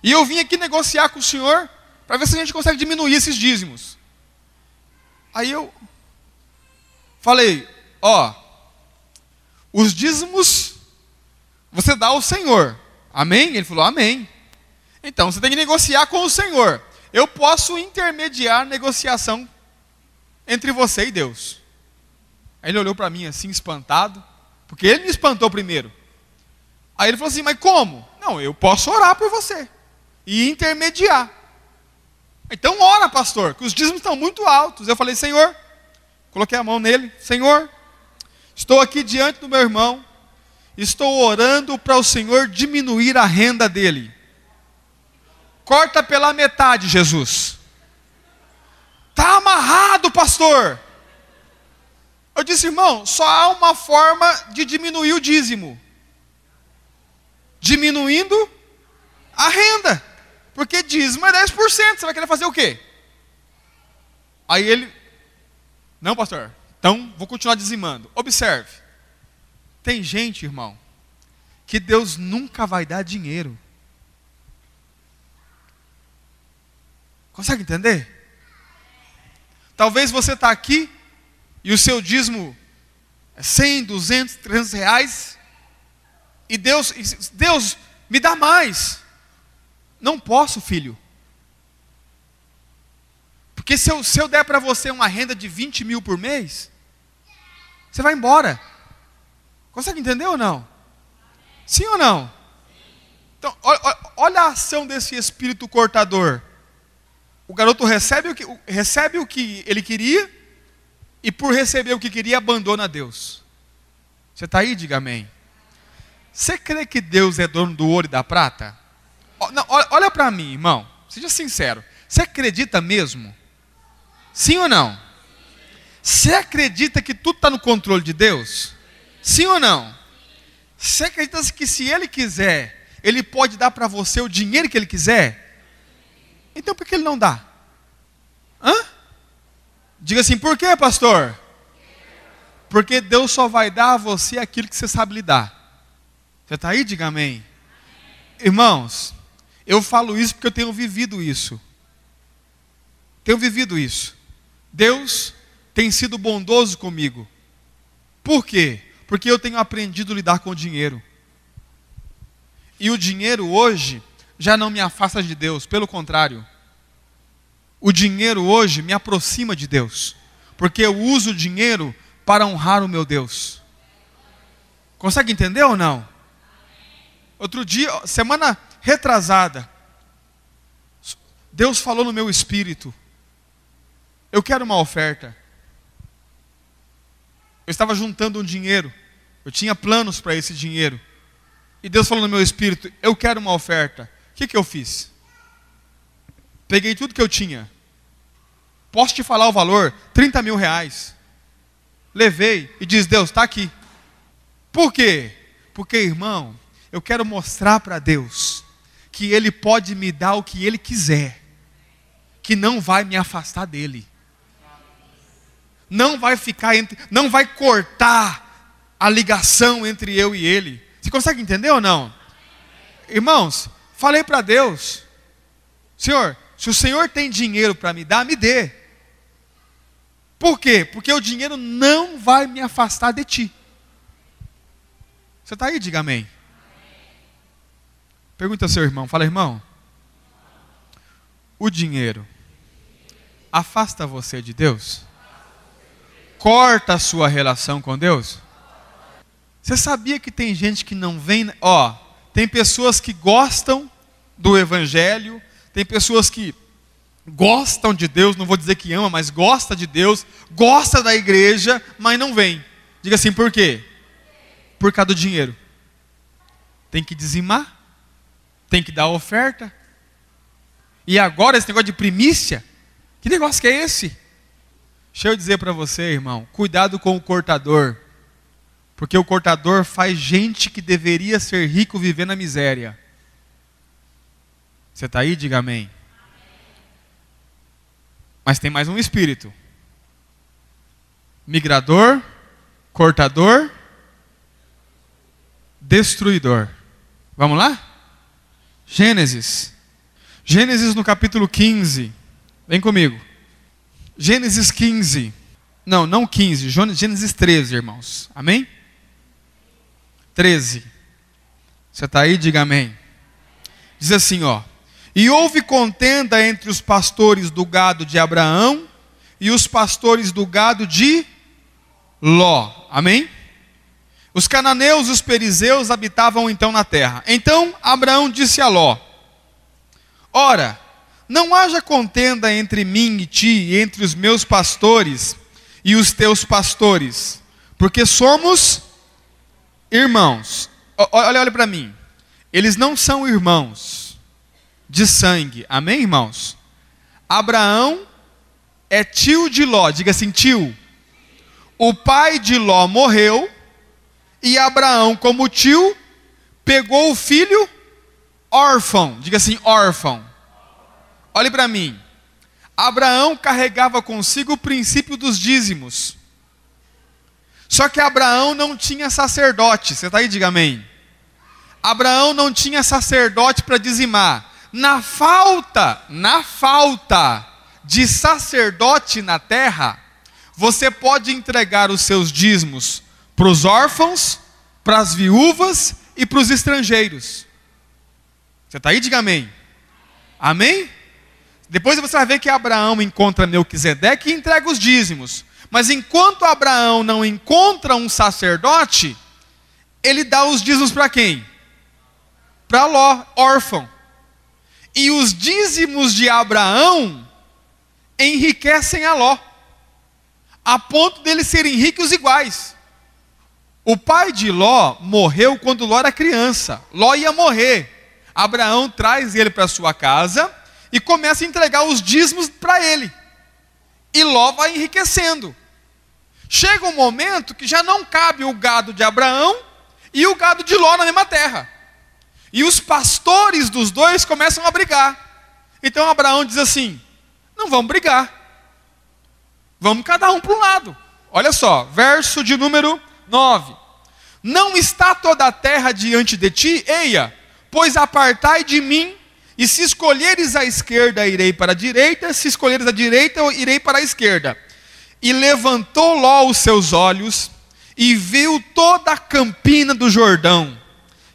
E eu vim aqui negociar com o senhor para ver se a gente consegue diminuir esses dízimos. Aí eu falei: os dízimos você dá ao Senhor. Amém? Ele falou: amém. Então você tem que negociar com o Senhor. Eu posso intermediar a negociação entre você e Deus. Aí ele olhou para mim assim, espantado, porque ele me espantou primeiro. Aí ele falou assim: mas como? Não, eu posso orar por você e intermediar. Então ora, pastor, que os dízimos estão muito altos. Eu falei: Senhor, coloquei a mão nele: Senhor, estou aqui diante do meu irmão, estou orando para o Senhor diminuir a renda dele. Corta pela metade, Jesus. Está amarrado, pastor. Eu disse: irmão, só há uma forma de diminuir o dízimo: diminuindo a renda. Porque dízimo é 10%, você vai querer fazer o quê? Aí ele: não, pastor, então vou continuar dizimando. Observe, tem gente, irmão, que Deus nunca vai dar dinheiro. Consegue entender? Talvez você está aqui e o seu dízimo é 100, 200, 300 reais. E Deus me dá mais. Não posso, filho. Porque se eu der para você uma renda de 20 mil por mês, você vai embora. Consegue entender ou não? Sim ou não? Então, olha a ação desse espírito cortador. O garoto recebe o que ele queria, e por receber o que queria, abandona Deus. Você está aí? Diga amém. Você crê que Deus é dono do ouro e da prata? Não, olha para mim, irmão. Seja sincero. Você acredita mesmo? Sim ou não? Você acredita que tudo está no controle de Deus? Sim ou não? Você acredita que se Ele quiser, Ele pode dar para você o dinheiro que Ele quiser? Então por que Ele não dá? Hã? Diga assim, por quê, pastor? Porque Deus só vai dar a você aquilo que você sabe lidar. Você está aí? Diga amém. Irmãos, eu falo isso porque eu tenho vivido isso. Tenho vivido isso. Deus tem sido bondoso comigo. Por quê? Porque eu tenho aprendido a lidar com o dinheiro. E o dinheiro hoje já não me afasta de Deus, pelo contrário. O dinheiro hoje me aproxima de Deus. Porque eu uso o dinheiro para honrar o meu Deus. Consegue entender ou não? Outro dia, semana retrasada, Deus falou no meu espírito: eu quero uma oferta. Eu estava juntando um dinheiro, eu tinha planos para esse dinheiro, e Deus falou no meu espírito: eu quero uma oferta. O que eu fiz? Peguei tudo que eu tinha. Posso te falar o valor? 30 mil reais. Levei e disse: Deus, está aqui. Por quê? Porque, irmão, eu quero mostrar para Deus que Ele pode me dar o que Ele quiser, que não vai me afastar dEle. Não vai ficar não vai cortar a ligação entre eu e Ele. Você consegue entender ou não? Irmãos, falei para Deus: Senhor, se o Senhor tem dinheiro para me dar, me dê. Por quê? Porque o dinheiro não vai me afastar de Ti. Você está aí? Diga amém. Pergunta ao seu irmão, fala: irmão, o dinheiro afasta você de Deus? Corta a sua relação com Deus? Você sabia que tem gente que não vem... tem pessoas que gostam do Evangelho, tem pessoas que gostam de Deus, não vou dizer que ama, mas gosta de Deus, gosta da igreja, mas não vem. Diga assim, por quê? Por causa do dinheiro. Tem que dizimar, tem que dar oferta. E agora esse negócio de primícia, que negócio que é esse? Deixa eu dizer para você, irmão, cuidado com o cortador. Porque o cortador faz gente que deveria ser rico viver na miséria. Você está aí? Diga amém. Mas tem mais um espírito: migrador, cortador, destruidor. Vamos lá? Gênesis no capítulo 15. Vem comigo. Gênesis 15. Não 15. Gênesis 13, irmãos. Amém? 13. Você está aí? Diga amém. Diz assim, e houve contenda entre os pastores do gado de Abraão e os pastores do gado de Ló. Amém? Os cananeus e os perizeus habitavam então na terra. Então Abraão disse a Ló: ora, não haja contenda entre mim e ti, e entre os meus pastores e os teus pastores, porque somos irmãos. Olha para mim. Eles não são irmãos de sangue. Amém, irmãos? Abraão é tio de Ló. Diga assim, tio. O pai de Ló morreu, e Abraão, como tio, pegou o filho órfão. Diga assim, órfão. Olhe para mim. Abraão carregava consigo o princípio dos dízimos. Só que Abraão não tinha sacerdote. Você está aí? Diga amém. Abraão não tinha sacerdote para dizimar. Na falta de sacerdote na terra, você pode entregar os seus dízimos para os órfãos, para as viúvas e para os estrangeiros. Você está aí? Diga amém. Amém? Depois você vai ver que Abraão encontra Melquisedeque e entrega os dízimos. Mas enquanto Abraão não encontra um sacerdote, ele dá os dízimos para quem? Para Ló, órfão. E os dízimos de Abraão enriquecem a Ló, a ponto deles serem ricos iguais. O pai de Ló morreu quando Ló era criança. Ló ia morrer. Abraão traz ele para sua casa e começa a entregar os dízimos para ele. E Ló vai enriquecendo. Chega um momento que já não cabe o gado de Abraão e o gado de Ló na mesma terra. E os pastores dos dois começam a brigar. Então Abraão diz assim: não vamos brigar, vamos cada um para um lado. Olha só, verso de número 9. Não está toda a terra diante de ti? Eia, pois apartai de mim, e se escolheres a esquerda, irei para a direita, se escolheres a direita, eu irei para a esquerda. E levantou Ló os seus olhos, e viu toda a campina do Jordão,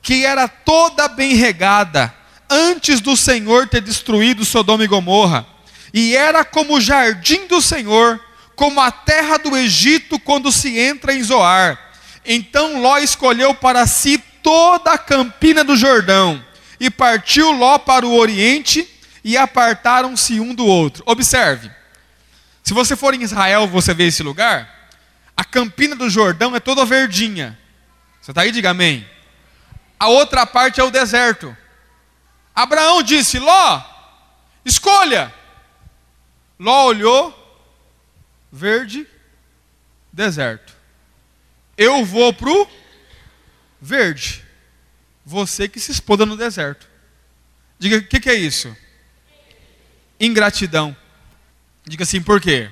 que era toda bem regada, antes do Senhor ter destruído Sodoma e Gomorra, e era como o jardim do Senhor, como a terra do Egito quando se entra em Zoar. Então Ló escolheu para si toda a campina do Jordão, e partiu Ló para o oriente, e apartaram-se um do outro. Observe, se você for em Israel, você vê esse lugar, a campina do Jordão é toda verdinha. Você está aí? Diga amém. A outra parte é o deserto. Abraão disse: Ló, escolha. Ló olhou, verde, deserto. Eu vou para o verde. Você que se expôs no deserto. Diga, o que é isso? Ingratidão. Diga assim, por quê?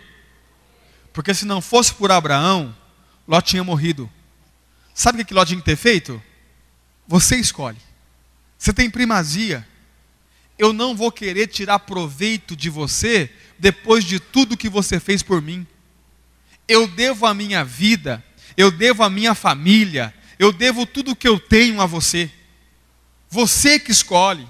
Porque se não fosse por Abraão, Ló tinha morrido. Sabe o que Ló tinha que ter feito? Você escolhe. Você tem primazia. Eu não vou querer tirar proveito de você depois de tudo que você fez por mim. Eu devo a minha vida, eu devo a minha família, eu devo tudo que eu tenho a você. Você que escolhe.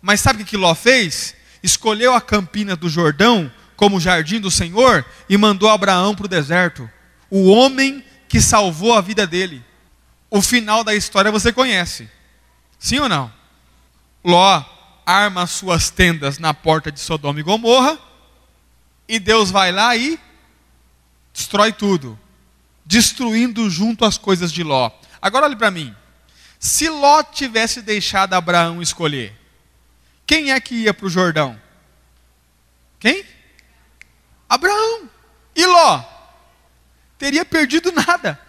Mas sabe o que Ló fez? Escolheu a campina do Jordão como o jardim do Senhor e mandou Abraão para o deserto. O homem que salvou a vida dele. O final da história você conhece. Sim ou não? Ló arma as suas tendas na porta de Sodoma e Gomorra, e Deus vai lá e destrói tudo, destruindo junto as coisas de Ló. Agora olhe para mim. Se Ló tivesse deixado Abraão escolher, quem é que ia para o Jordão? Quem? Abraão. E Ló? Teria perdido nada.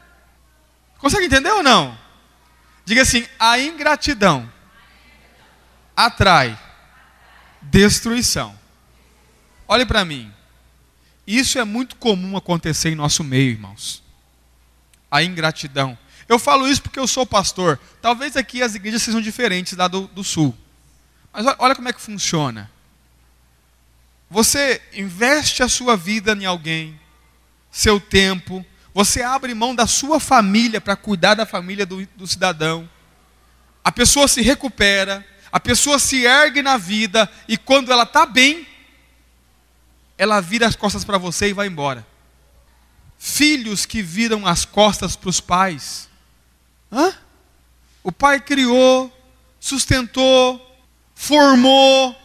Consegue entender ou não? Diga assim: a ingratidão atrai destruição. Olhe para mim. Isso é muito comum acontecer em nosso meio, irmãos. A ingratidão. Eu falo isso porque eu sou pastor. Talvez aqui as igrejas sejam diferentes lá do sul. Mas olha como é que funciona. Você investe a sua vida em alguém, seu tempo, você abre mão da sua família para cuidar da família do cidadão. A pessoa se recupera, a pessoa se ergue na vida, e quando ela está bem, ela vira as costas para você e vai embora. Filhos que viram as costas para os pais. O pai criou, sustentou, formou,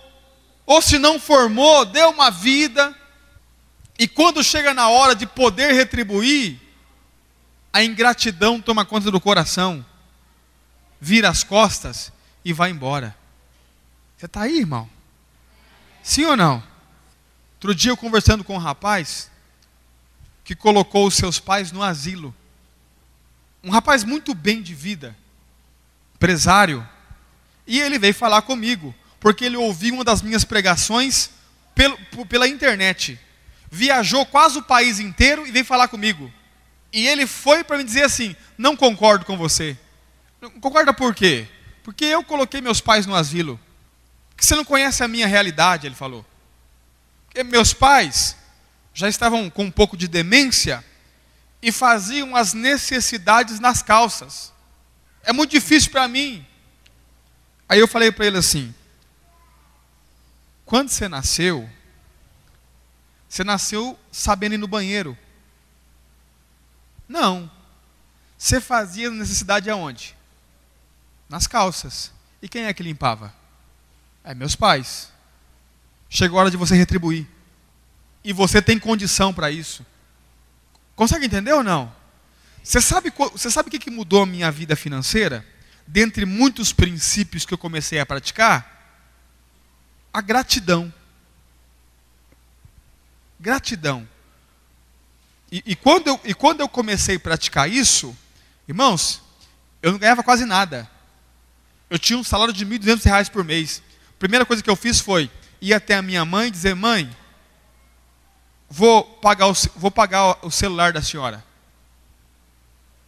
ou se não formou, deu uma vida, e quando chega na hora de poder retribuir, a ingratidão toma conta do coração, vira as costas e vai embora. Você está aí, irmão? Sim ou não? Outro dia eu conversando com um rapaz que colocou os seus pais no asilo. Um rapaz muito bem de vida, empresário. E ele veio falar comigo, porque ele ouviu uma das minhas pregações pela internet. Viajou quase o país inteiro e veio falar comigo. E ele foi para me dizer assim: não concordo com você. Não concorda por quê? Porque eu coloquei meus pais no asilo. Porque você não conhece a minha realidade, ele falou. Porque meus pais já estavam com um pouco de demência e faziam as necessidades nas calças. É muito difícil para mim. Aí eu falei para ele assim: quando você nasceu sabendo ir no banheiro? Não. Você fazia necessidade aonde? Nas calças. E quem é que limpava? Meus pais. Chegou a hora de você retribuir. E você tem condição para isso. Consegue entender ou não? Você sabe o que mudou a minha vida financeira? Dentre muitos princípios que eu comecei a praticar? A gratidão. Gratidão. E quando eu comecei a praticar isso, irmãos, Eu não ganhava quase nada. Eu tinha um salário de R$ 1.200 por mês. A primeira coisa que eu fiz foi ir até a minha mãe e dizer: mãe, vou pagar o celular da senhora.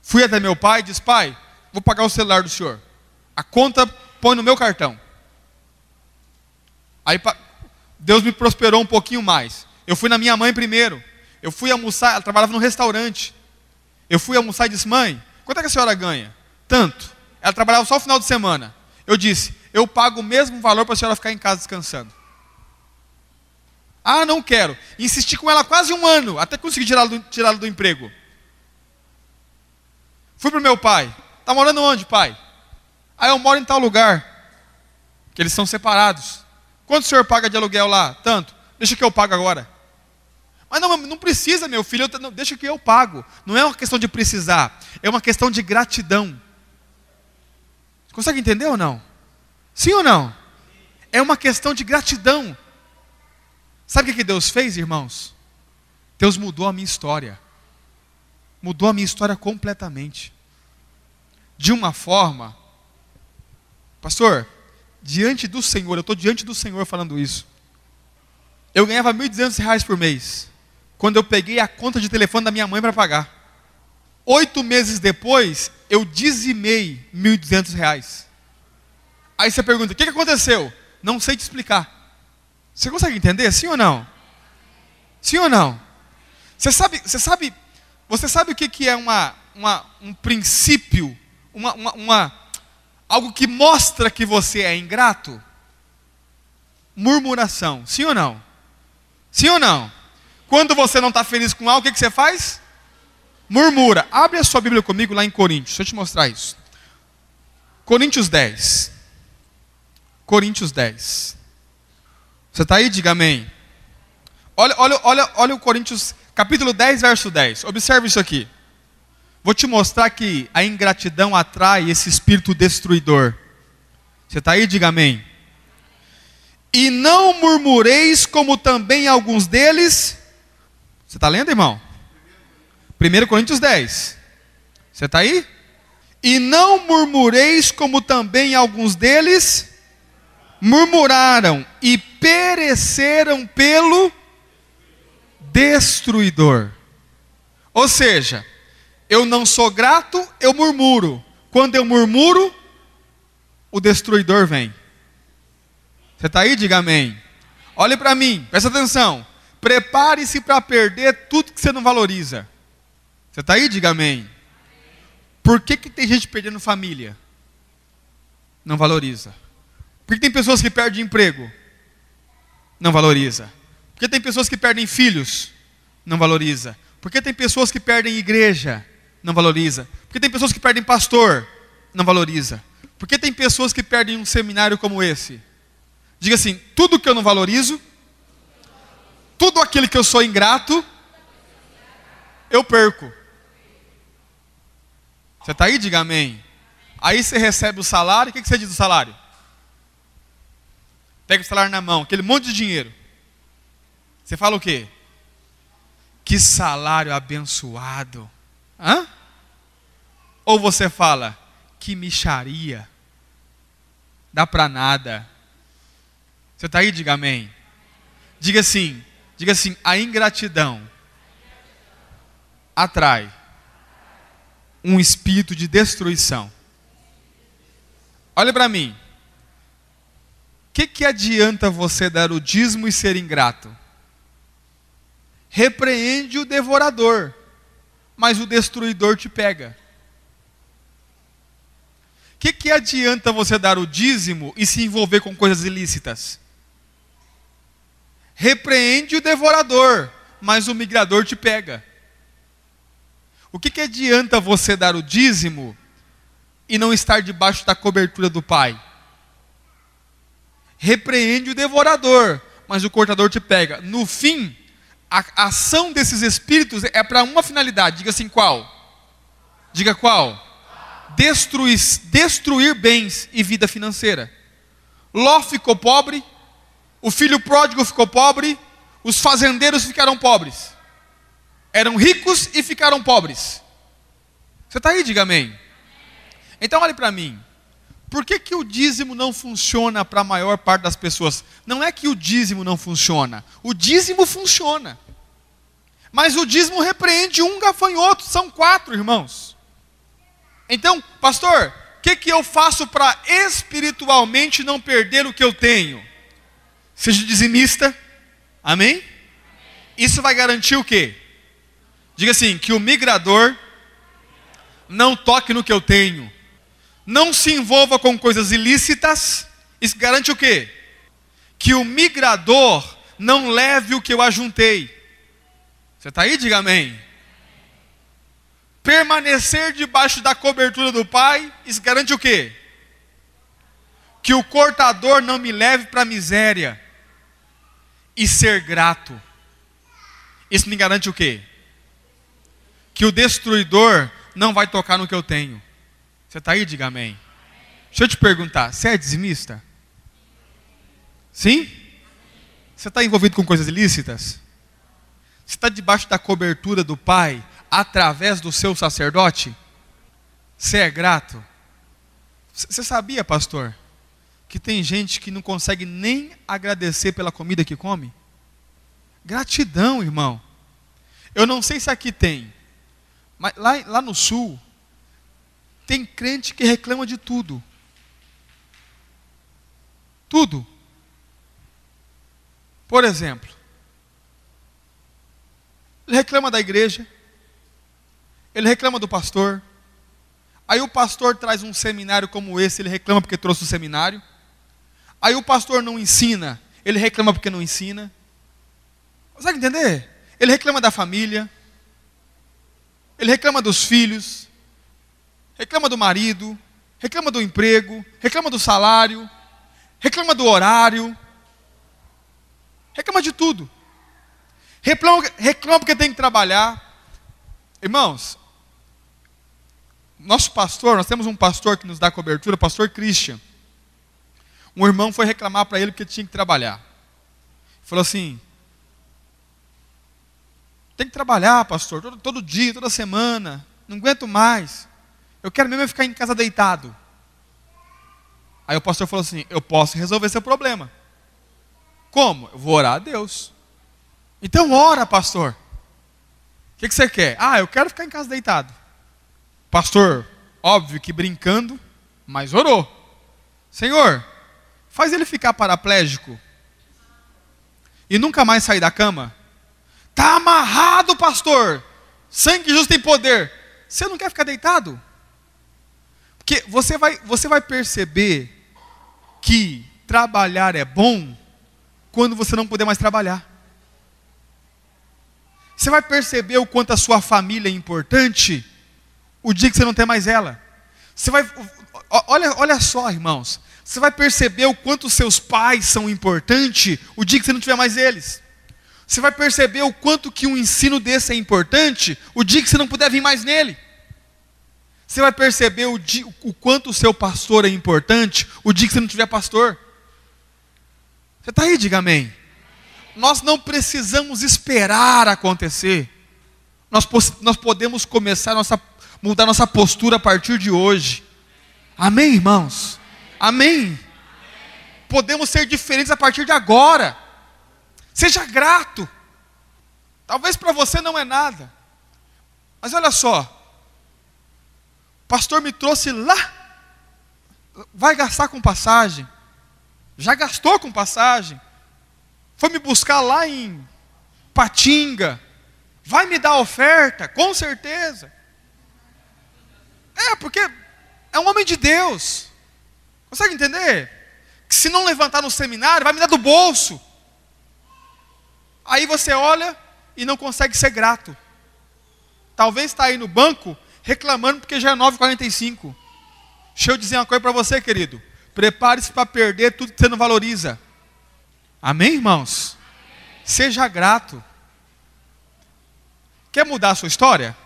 Fui até meu pai e disse: pai, vou pagar o celular do senhor. A conta põe no meu cartão. Aí Deus me prosperou um pouquinho mais. Eu fui na minha mãe primeiro. Eu fui almoçar, ela trabalhava num restaurante. Eu fui almoçar e disse: mãe, quanto é que a senhora ganha? Tanto. Ela trabalhava só o final de semana. Eu disse: eu pago o mesmo valor para a senhora ficar em casa descansando. Ah, não quero. Insisti com ela quase um ano, até conseguir tirá-la do emprego. Fui para o meu pai. Está morando onde, pai? Ah, eu moro em tal lugar. Que eles são separados. Quanto o senhor paga de aluguel lá? Tanto. Deixa que eu pago agora. Mas não precisa, meu filho. Não, deixa que eu pago. Não é uma questão de precisar. É uma questão de gratidão. Você consegue entender ou não? Sim ou não? É uma questão de gratidão. Sabe o que Deus fez, irmãos? Deus mudou a minha história. Mudou a minha história completamente. De uma forma... Pastor, diante do Senhor, eu estou diante do Senhor falando isso. Eu ganhava R$ 1.200 por mês. Quando eu peguei a conta de telefone da minha mãe para pagar. 8 meses depois, eu dizimei R$ 1.200. Aí você pergunta: o que aconteceu? Não sei te explicar. Você consegue entender? Sim ou não? Sim ou não? Você sabe o que é um princípio, algo que mostra que você é ingrato? Murmuração. Sim ou não? Sim ou não? Quando você não está feliz com algo, o que você faz? Murmura. Abre a sua Bíblia comigo lá em Coríntios. Deixa eu te mostrar isso. Coríntios 10. Coríntios 10. Você está aí? Diga amém. Olha o Coríntios, capítulo 10, verso 10. Observe isso aqui. Vou te mostrar que a ingratidão atrai esse espírito destruidor. Você está aí? Diga amém. E não murmureis como também alguns deles... Você está lendo, irmão? 1 Coríntios 10. Você está aí? E não murmureis como também alguns deles murmuraram e pereceram pelo destruidor. Ou seja, eu não sou grato, eu murmuro. Quando eu murmuro, o destruidor vem. Você está aí? Diga amém. Olhe para mim, presta atenção. Prepare-se para perder tudo que você não valoriza. Você está aí? Diga amém. Por que tem gente perdendo família? Não valoriza. Por que tem pessoas que perdem emprego? Não valoriza. Por que tem pessoas que perdem filhos? Não valoriza. Por que tem pessoas que perdem igreja? Não valoriza. Por que tem pessoas que perdem pastor? Não valoriza. Por que tem pessoas que perdem um seminário como esse? Diga assim: tudo que eu não valorizo, tudo aquilo que eu sou ingrato, eu perco. Você está aí? Diga amém. Aí você recebe o salário, o que você diz do salário? Pega o salário na mão, aquele monte de dinheiro. Você fala o quê? Que salário abençoado. Hã? Ou você fala: que mixaria. Dá para nada. Você está aí? Diga amém. Diga assim, a ingratidão atrai um espírito de destruição. Olha para mim. O que adianta você dar o dízimo e ser ingrato? Repreende o devorador, mas o destruidor te pega. O que adianta você dar o dízimo e se envolver com coisas ilícitas? Repreende o devorador, mas o migrador te pega. O que adianta você dar o dízimo e não estar debaixo da cobertura do Pai? Repreende o devorador, mas o cortador te pega. No fim, a ação desses espíritos é para uma finalidade. Diga assim: qual? Diga qual? Destruir bens e vida financeira. Ló ficou pobre, o filho pródigo ficou pobre, os fazendeiros ficaram pobres. Eram ricos e ficaram pobres. Você está aí? Diga amém. Então olhe para mim. Por que que o dízimo não funciona para a maior parte das pessoas? Não é que o dízimo não funciona. O dízimo funciona. Mas o dízimo repreende um gafanhoto. São 4, irmãos. Então, pastor, o que que eu faço para espiritualmente não perder o que eu tenho? Seja dizimista. Amém? Isso vai garantir o quê? Diga assim, que o migrador não toque no que eu tenho. Não se envolva com coisas ilícitas. Isso garante o quê? Que o migrador não leve o que eu ajuntei. Você está aí? Diga amém. Permanecer debaixo da cobertura do Pai. Isso garante o quê? Que o cortador não me leve para a miséria. E ser grato. Isso me garante o quê? Que o destruidor não vai tocar no que eu tenho. Você está aí? Diga amém. Deixa eu te perguntar, você é dizimista? Sim? Você está envolvido com coisas ilícitas? Você está debaixo da cobertura do Pai, através do seu sacerdote? Você é grato? Você sabia, pastor, que tem gente que não consegue nem agradecer pela comida que come? Gratidão, irmão. Eu não sei se aqui tem, mas lá no sul, tem crente que reclama de tudo. Tudo. Por exemplo, ele reclama da igreja, ele reclama do pastor, aí o pastor traz um seminário como esse, ele reclama porque trouxe o seminário, aí o pastor não ensina, ele reclama porque não ensina. Consegue entender? Ele reclama da família, ele reclama dos filhos, reclama do marido, reclama do emprego, reclama do salário, reclama do horário, reclama de tudo. Reclama porque tem que trabalhar. Irmãos, nosso pastor, nós temos um pastor que nos dá cobertura, o pastor Christian. Um irmão foi reclamar para ele porque tinha que trabalhar. Falou assim, tem que trabalhar, pastor, todo dia, toda semana, não aguento mais. Eu quero mesmo ficar em casa deitado. Aí o pastor falou assim, eu posso resolver seu problema. Como? Eu vou orar a Deus. Então ora, pastor. O que você quer? Ah, eu quero ficar em casa deitado. Pastor, óbvio que brincando, mas orou. Senhor, faz ele ficar paraplégico e nunca mais sair da cama. Está amarrado, pastor. Sangue justo tem poder. Você não quer ficar deitado? Porque você vai perceber que trabalhar é bom quando você não puder mais trabalhar. Você vai perceber o quanto a sua família é importante o dia que você não tem mais ela. Olha só, irmãos. Você vai perceber o quanto seus pais são importantes o dia que você não tiver mais eles. Você vai perceber o quanto que um ensino desse é importante o dia que você não puder vir mais nele. Você vai perceber o quanto o seu pastor é importante o dia que você não tiver pastor. Você está aí? Diga amém. Nós não precisamos esperar acontecer. Nós podemos começar mudar nossa postura a partir de hoje. Amém, irmãos? Amém? Podemos ser diferentes a partir de agora. Seja grato. Talvez para você não é nada. Mas olha só. O pastor me trouxe lá. Vai gastar com passagem. Já gastou com passagem. Foi me buscar lá em Patinga. Vai me dar oferta, com certeza. Porque é um homem de Deus. Consegue entender? Que se não levantar no seminário, vai me dar do bolso. Aí você olha e não consegue ser grato. Talvez está aí no banco reclamando porque já é 9h45. Deixa eu dizer uma coisa para você, querido. Prepare-se para perder tudo que você não valoriza. Amém, irmãos? Seja grato. Quer mudar a sua história?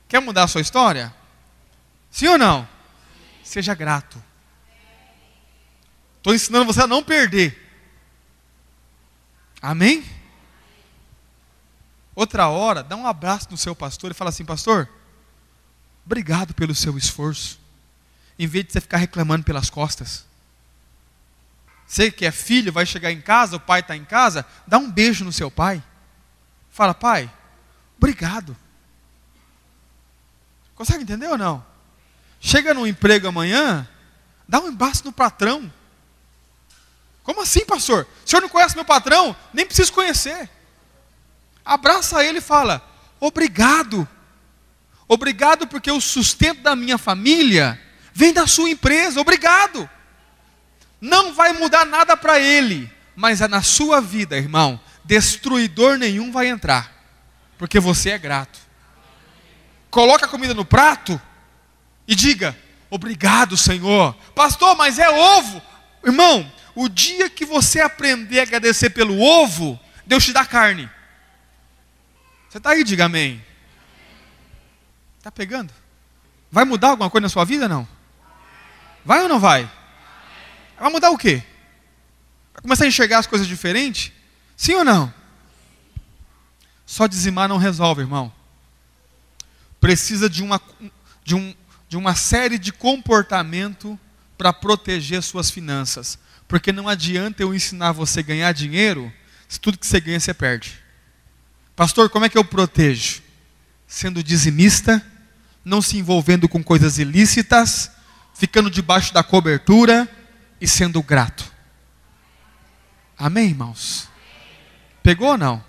Quer mudar a sua história? Sim ou não? Seja grato. Estou ensinando você a não perder. Amém? Outra hora, dá um abraço no seu pastor e fala assim, pastor, obrigado pelo seu esforço. em vez de você ficar reclamando pelas costas. Você que é filho, vai chegar em casa, o pai está em casa, dá um beijo no seu pai. Fala, pai, obrigado. Consegue entender ou não? Chega no emprego amanhã, dá um abraço no patrão. Como assim, pastor? O senhor não conhece meu patrão? Nem preciso conhecer. Abraça ele e fala, obrigado. Obrigado porque o sustento da minha família vem da sua empresa, obrigado. Não vai mudar nada para ele, mas na sua vida, irmão, destruidor nenhum vai entrar, porque você é grato. Coloca a comida no prato e diga, obrigado, Senhor. Pastor, mas é ovo. Irmão, o dia que você aprender a agradecer pelo ovo, Deus te dá carne. Você está aí, diga amém. Está pegando? Vai mudar alguma coisa na sua vida, não? Vai ou não vai? Vai mudar o quê? Vai começar a enxergar as coisas diferentes? Sim ou não? Só dizimar não resolve, irmão. Precisa de uma série de comportamento para proteger suas finanças. Porque não adianta eu ensinar você a ganhar dinheiro, se tudo que você ganha você perde. Pastor, como é que eu protejo? Sendo dizimista, não se envolvendo com coisas ilícitas, ficando debaixo da cobertura e sendo grato. Amém, irmãos? Pegou ou não?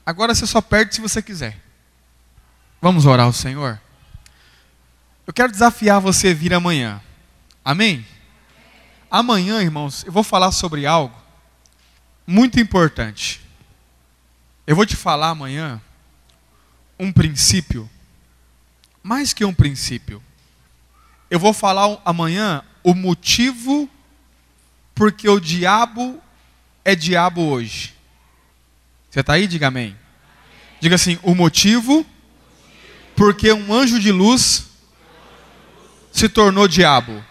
Agora você só perde se você quiser. Vamos orar ao Senhor? Eu quero desafiar você a vir amanhã. Amém? Amanhã, irmãos, eu vou falar sobre algo muito importante. Eu vou te falar amanhã um princípio, mais que um princípio. Eu vou falar amanhã o motivo porque o diabo é diabo hoje. Você está aí? Diga amém. Diga assim, o motivo porque um anjo de luz se tornou diabo.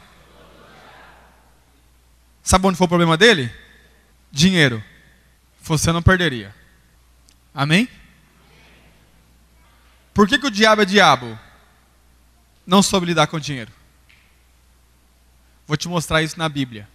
Sabe onde foi o problema dele? Dinheiro. Você não perderia. Amém? Por que o diabo é diabo? Não soube lidar com dinheiro. Vou te mostrar isso na Bíblia.